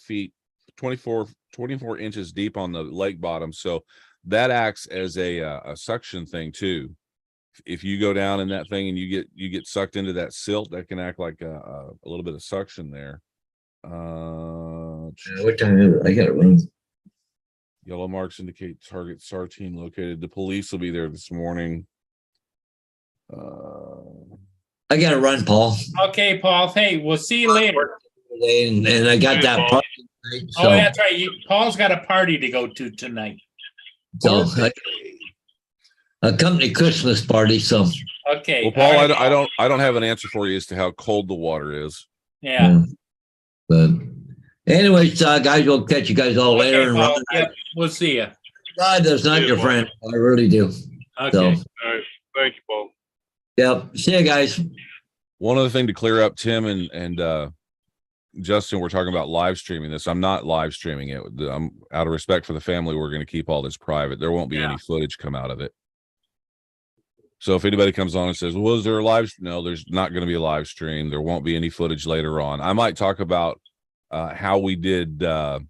inches deep on the lake bottom. So that acts as a suction thing too. If you go down in that thing and you get sucked into that silt, that can act like a little bit of suction there. what time is it? I gotta run. Yellow marks indicate target SAR team located. The police will be there this morning. I gotta run, Paul. Okay, Paul. Hey, we'll see you later. And I got that part. Oh, that's right. Paul's got a party to go to tonight. So a company Christmas party. So Okay. Well, Paul, all right. I don't have an answer for you as to how cold the water is. Yeah. But anyways, guys, we'll catch you guys all later. Okay, And Paul. Ron, Yep. We'll see you. God does not See you, your Paul. friend. I really do. Okay. So All right. Thank you, Paul. yep. See you guys. One other thing to clear up, Tim and Justin, we're talking about live streaming this. I'm not live streaming it. I'm out of respect for the family. We're going to keep all this private. There won't be any footage come out of it. So if anybody comes on and says, well, is there a live? No, there's not going to be a live stream. There won't be any footage later on. I might talk about how we did the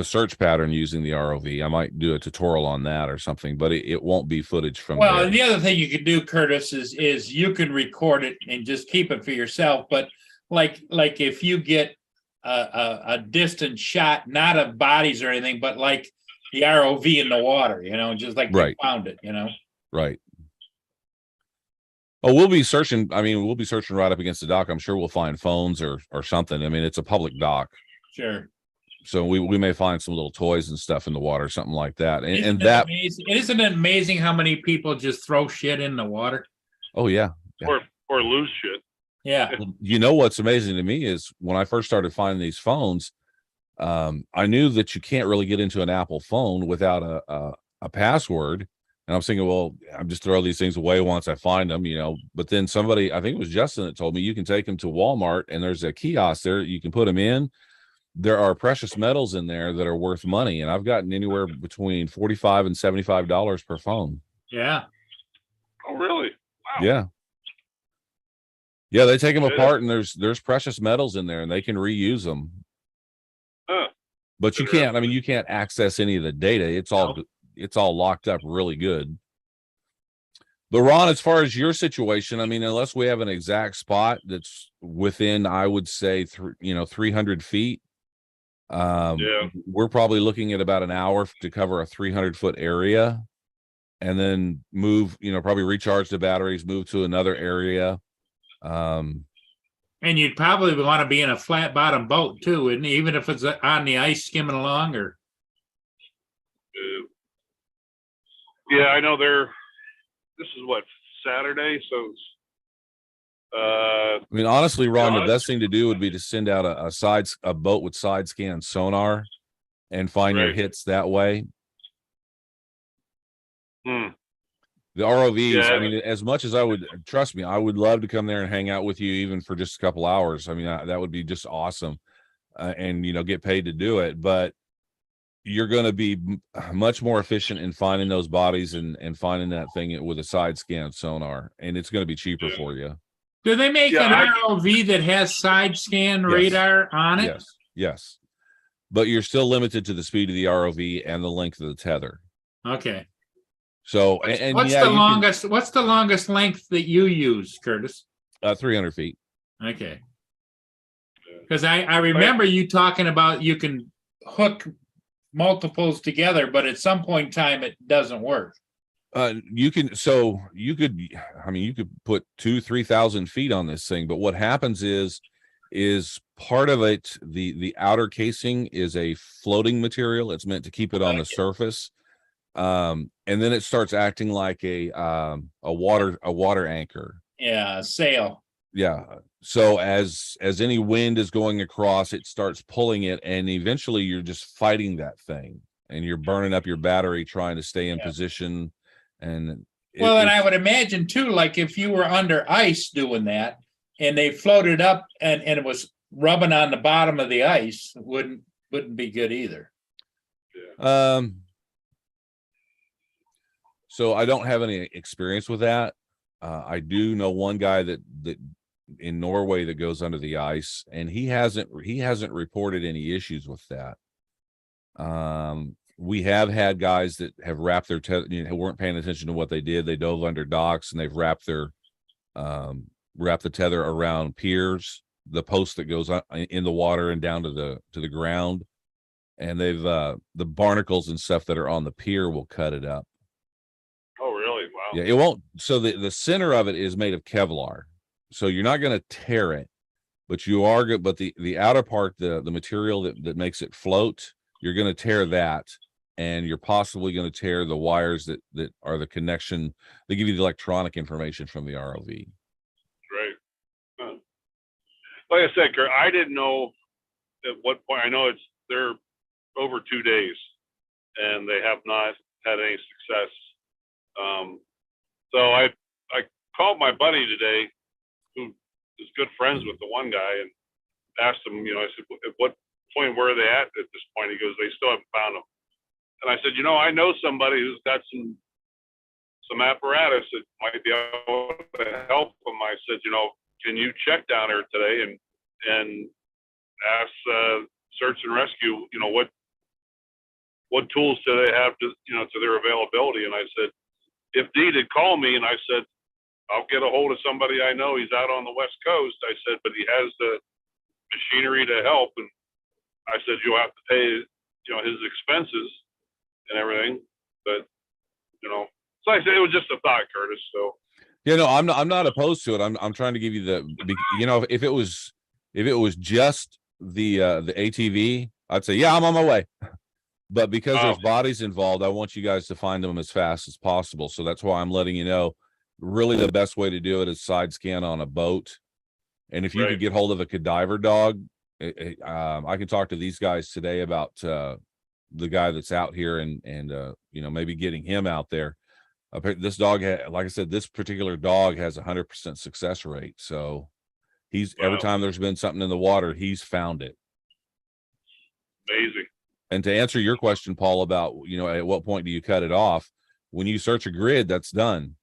search pattern using the ROV. I might do a tutorial on that or something, but it won't be footage from Well, there. and the other thing you could do, Curtis, is you can record it and just keep it for yourself. But like if you get a distant shot, not of bodies or anything, but like the ROV in the water, just like Right. they found it, Right. Oh, we'll be searching. I mean, we'll be searching right up against the dock. I'm sure we'll find phones or something. I mean, it's a public dock. Sure. So we may find some little toys and stuff in the water, something like that. And Isn't that, isn't it amazing how many people just throw shit in the water? oh yeah. Or lose shit. Yeah. You know, what's amazing to me is when I first started finding these phones, I knew that you can't really get into an Apple phone without a password. And I was thinking, well, I'm just throw these things away once I find them, but then somebody, I think it was Justin, that told me you can take them to Walmart and there's a kiosk there. You can put them in. There are precious metals in there that are worth money. And I've gotten anywhere between $45 and $75 per phone. Yeah. Oh, really? Wow. Yeah. Yeah. They take them Yeah. apart and there's precious metals in there and they can reuse them. Huh. But you can't, I mean, you can't access any of the data. It's all locked up really good. But Ron, as far as your situation, I mean, unless we have an exact spot that's within, I would say, 300 feet, we're probably looking at about an hour to cover a 300-foot area, and then move, probably recharge the batteries, move to another area. And you'd probably want to be in a flat bottom boat too, and even if it's on the ice skimming along or. Yeah, I know this is what, Saturday, so it's, I mean, honestly, Ron, Yeah, the best thing to do would be to send out a boat with side scan sonar and find your Right. hits that way. hmm. The ROVs, Yeah. I mean, as much as I would, trust me, I would love to come there and hang out with you even for just a couple hours. I mean, that would be just awesome. And, get paid to do it. But you're going to be much more efficient in finding those bodies and finding that thing with a side scan sonar. And it's going to be cheaper Yeah. for you. Do they make Yeah, an ROV that has side scan Yes. radar on it? Yes. Yes. But you're still limited to the speed of the ROV and the length of the tether. Okay. So, What's yeah, the you longest? What's the longest length that you use, Curtis? can, 300 feet. Okay. Because I remember you talking about you can hook multiples together, but at some point in time it doesn't work. You could put 2,000-3,000 feet on this thing, but what happens is is part of it. The outer casing is a floating material. It's meant to keep it on the surface. And then it starts acting like a water anchor. Yeah, sail. Yeah. So as any wind is going across, it starts pulling it, and eventually you're just fighting that thing, and you're burning up your battery trying to stay in position. And Well, and I would imagine too, like if you were under ice doing that and they floated up and it was rubbing on the bottom of the ice, wouldn't be good either. So I don't have any experience with that. I do know one guy that in Norway that goes under the ice, and he hasn't reported any issues with that. We have had guys that have wrapped their who weren't paying attention to what they did. They dove under docks and they've wrapped the tether around piers, the post that goes in the water and down to the ground. And they've the barnacles and stuff that are on the pier will cut it up. Oh, really? Wow. Yeah, it won't. So the center of it is made of Kevlar, so you're not going to tear it, but you are good. But the outer part, the material that makes it float, you're going to tear that, and you're possibly going to tear the wires that are the connection. They give you the electronic information from the ROV. Right. Huh. Like I said, Kurt, I didn't know at what point. I know they're over 2 days, and they have not had any success. So I called my buddy today, who is good friends with the one guy, and asked him, I said, at what point where are they at this point? He goes, they still haven't found them. And I said, I know somebody who's got some apparatus that might be able to help them. I said, can you check down there today and ask search and rescue, what tools do they have to their availability? And I said, if needed, call me. And I said, I'll get a hold of somebody I know. He's out on the West Coast. I said, but he has the machinery to help. And I said, you'll have to pay, his expenses and everything. But, so I said, it was just a thought, Curtis. So, Yeah, no, I'm not opposed to it. I'm trying to give you if it was just the ATV, I'd say, yeah, I'm on my way. But because there's bodies involved, I want you guys to find them as fast as possible. So that's why I'm letting you know, really the best way to do it is side scan on a boat. And if you could get hold of a cadaver dog, I can talk to these guys today about the guy that's out here and maybe getting him out there. This dog, like I said, this particular dog has 100% success rate. So every time there's been something in the water, he's found it. Amazing. And to answer your question, Paul, about, at what point do you cut it off? When you search a grid, that's done.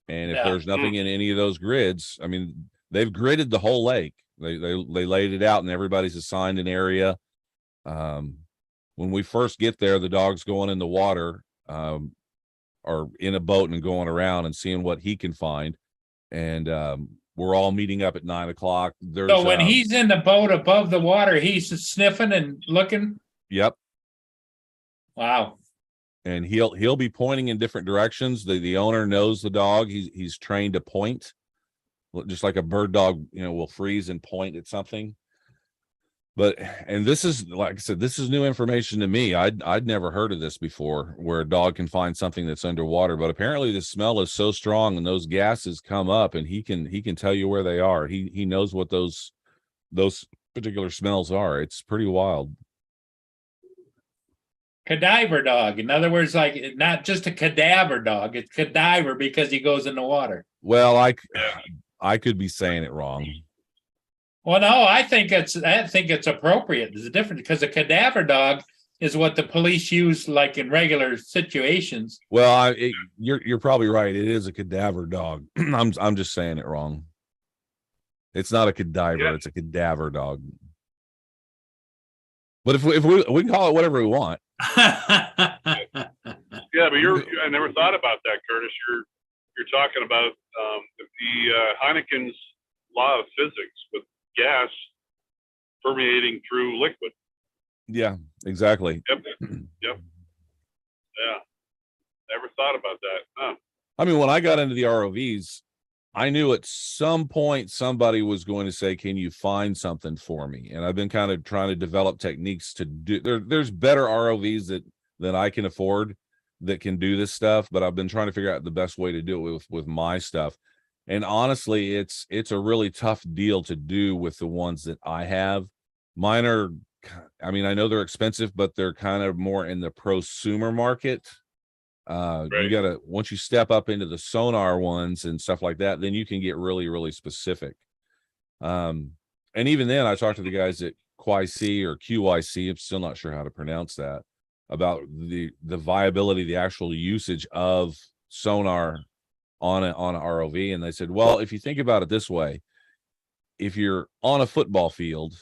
And if there's nothing in any of those grids, I mean, they've gridded the whole lake. They laid it out and everybody's assigned an area. When we first get there, the dog's going in the water, or in a boat and going around and seeing what he can find. And, we're all meeting up at 9 o'clock. So when he's in the boat above the water, he's sniffing and looking. Yep. Wow. And he'll be pointing in different directions. The owner knows the dog. He's trained to point, just like a bird dog, will freeze and point at something. And this is, like I said, this is new information to me. I'd never heard of this before, where a dog can find something that's underwater. But apparently the smell is so strong and those gases come up, and he can tell you where they are. He knows what those particular smells are. It's pretty wild. Cadaver dog. In other words, like not just a cadaver dog, it's cadaver because he goes in the water. Well, I could be saying it wrong. Well, no, I think it's appropriate. There's a difference because a cadaver dog is what the police use, like in regular situations. Well, you're probably right. It is a cadaver dog. I'm just saying it wrong. It's not a cadaver. It's a cadaver dog. But if we can call it whatever we want. Yeah, but I never thought about that, Curtis. You're talking about the Heineken's law of physics with gas permeating through liquid. Yeah, exactly. Yep. Yeah. Never thought about that. Huh. I mean, when I got into the ROVs, I knew at some point somebody was going to say, can you find something for me? And I've been kind of trying to develop techniques to do there's better ROVs that I can afford that can do this stuff, but I've been trying to figure out the best way to do it with my stuff. And honestly, it's a really tough deal to do with the ones that I have. Mine are, I mean, I know they're expensive, but they're kind of more in the prosumer market. You gotta, once you step up into the sonar ones and stuff like that, then you can get really, really specific. And even then I talked to the guys at QYC or QYC, I'm still not sure how to pronounce that, about the viability, the actual usage of sonar on an ROV. And they said, well, if you think about it this way, if you're on a football field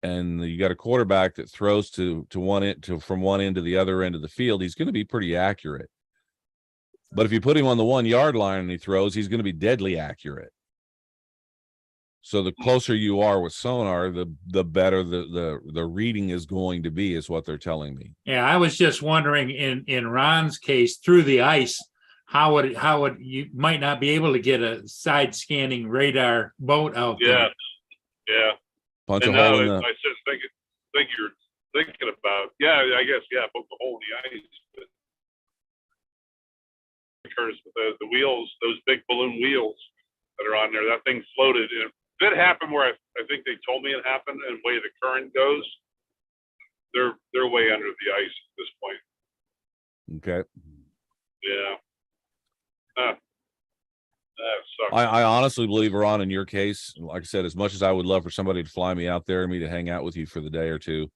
and you got a quarterback that throws to one end from one end to the other end of the field, he's going to be pretty accurate. But if you put him on the 1 yard line and he throws, he's going to be deadly accurate. So the closer you are with sonar, the better the reading is going to be, is what they're telling me. Yeah, I was just wondering in Ron's case, through the ice, how would you might not be able to get a side scanning radar boat out there. Yeah. Punch And a hole now in I the. just think you're thinking about, I guess, poke a hole in the ice. But Curtis, with the wheels, those big balloon wheels that are on there, that thing floated. And if it happened where I think they told me it happened, and the way the current goes, they're way under the ice at this point. Okay. Yeah. That sucks. I honestly believe, Ron, in your case, like I said, as much as I would love for somebody to fly me out there and me to hang out with you for the day or two,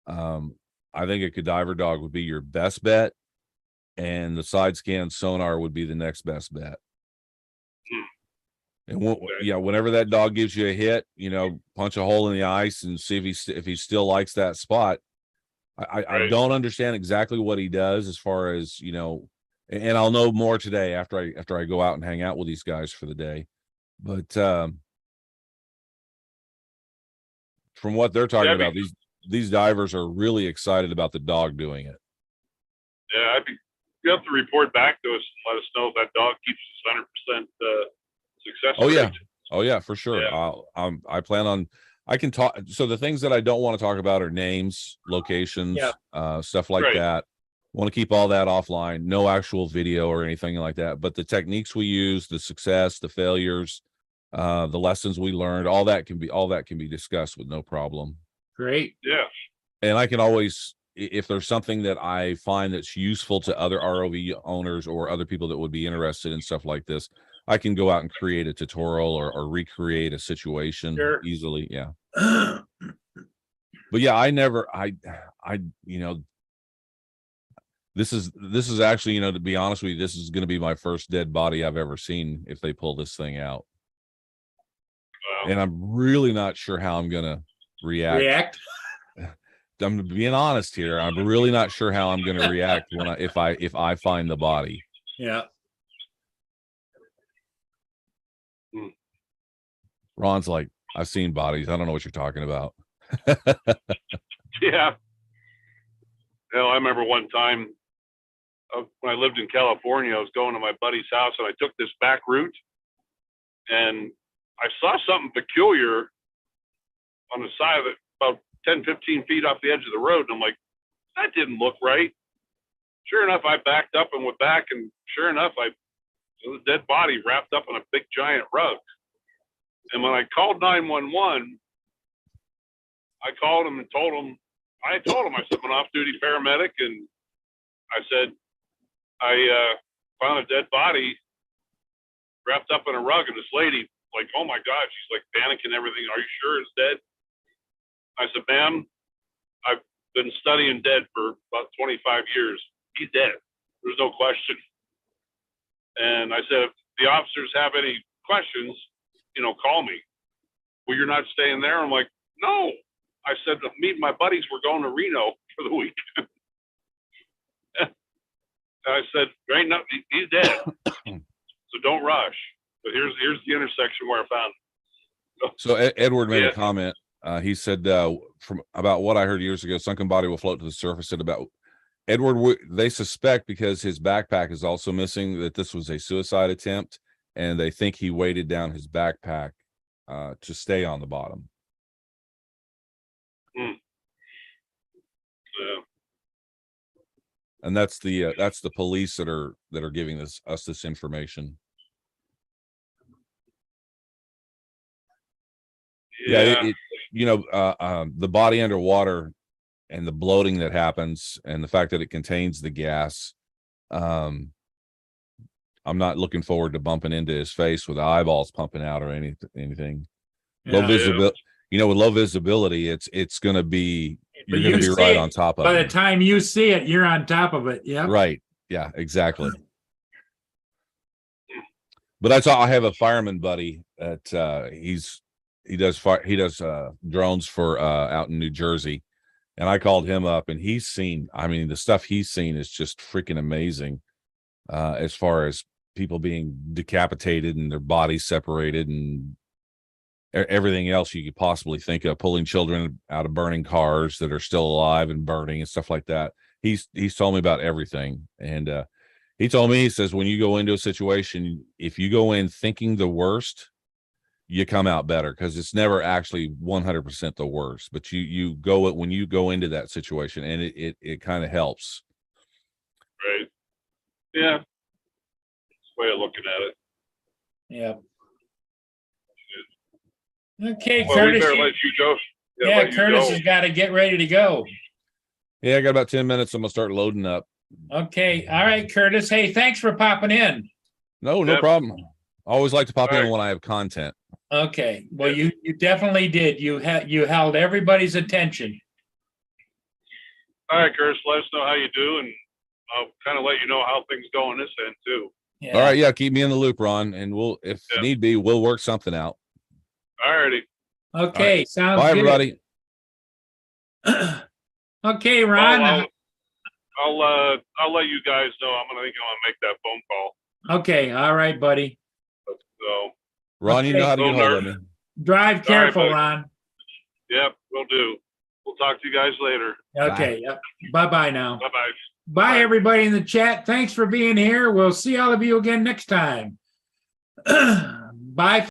I think a cadaver dog would be your best bet, and the side scan sonar would be the next best bet. And whenever that dog gives you a hit, punch a hole in the ice and see if he still likes that spot. I don't understand exactly what he does as far as, and I'll know more today after I go out and hang out with these guys for the day. But from what they're talking about, these divers are really excited about the dog doing it. Yeah, you have to report back to us and let us know if that dog keeps us 100% success rate. Oh yeah, for sure. Yeah. I plan on. I can talk. So the things that I don't want to talk about are names, locations, stuff like that. Want to keep all that offline. No actual video or anything like that. But the techniques we use, the success, the failures, the lessons we learned, all that can be discussed with no problem. Great. Yeah. And I can always, if there's something that I find that's useful to other ROV owners or other people that would be interested in stuff like this, I can go out and create a tutorial or recreate a situation easily. Yeah. But yeah, this is actually, to be honest with you, this is going to be my first dead body I've ever seen if they pull this thing out. Wow. And I'm really not sure how I'm going to react. I'm being honest here. I'm really not sure how I'm going to react if I find the body. Yeah. Ron's like, I've seen bodies. I don't know what you're talking about. Yeah. I remember one time when I lived in California, I was going to my buddy's house and I took this back route and I saw something peculiar on the side of it, about 10, 15 feet off the edge of the road. And I'm like, that didn't look right. Sure enough, I backed up and went back, and sure enough, it was a dead body wrapped up in a big giant rug. And when I called 911, I called him and told him, I said, I'm an off-duty paramedic, and I said, I found a dead body wrapped up in a rug, and this lady, like, oh my God, she's like panicking and everything. Are you sure it's dead? I said, ma'am, I've been studying dead for about 25 years. He's dead. There's no question. And I said, if the officers have any questions, call me. Well, you're not staying there? I'm like, no. I said, me and my buddies were going to Reno for the weekend. I said, there ain't nothing, he's dead. So don't rush. But here's the intersection where I found him. So Edward made a comment. He said, from about what I heard years ago, sunken body will float to the surface at about Edward. They suspect, because his backpack is also missing, that this was a suicide attempt. and they think he weighted down his backpack to stay on the bottom. Yeah. And that's the police that are giving us this information. Yeah. The body underwater and the bloating that happens and the fact that it contains the gas. I'm not looking forward to bumping into his face with eyeballs pumping out or anything. Low Yeah. visibility, with low visibility, it's going to be, But you're going to you be right see on top of By the it. time you see it, you're on top of it. Yeah. Right. Yeah, exactly. But I have a fireman buddy that he does drones for out in New Jersey. And I called him up and he's seen, the stuff he's seen is just freaking amazing. As far as people being decapitated and their bodies separated and everything else you could possibly think of, pulling children out of burning cars that are still alive and burning and stuff like that. He's told me about everything. And he told me, he says, when you go into a situation, if you go in thinking the worst, you come out better, because it's never actually 100% the worst, but when you go into that situation, and it kind of helps. Right. Yeah. That's the way of looking at it. Yeah. Okay, Well, we Curtis. better let you go. Yeah, let you Curtis go. has got to get ready to go. Yeah, I got about 10 minutes. I'm gonna start loading up. Okay. All right, Curtis. Hey, thanks for popping in. No Yep. problem. I always like to pop All in right. when I have content. Okay. Well, you definitely did. You held everybody's attention. All right, Curtis, let us know how you do, and I'll kind of let you know how things go on this end too. Yeah. All right, yeah, keep me in the loop, Ron, and we'll, if Yeah. need be, we'll work something out. All righty. Okay. Sounds Bye, good. everybody. Okay, Ron. I'll let you guys know. I'm gonna make that phone call. Okay. All right, buddy. So, Ron, you know how to get Okay. hold of me. Drive careful, buddy. Ron. yep, we'll do. We'll talk to you guys later. Okay. Yep. Bye-bye now. Bye bye. Bye, everybody in the chat. Thanks for being here. We'll see all of you again next time. Bye.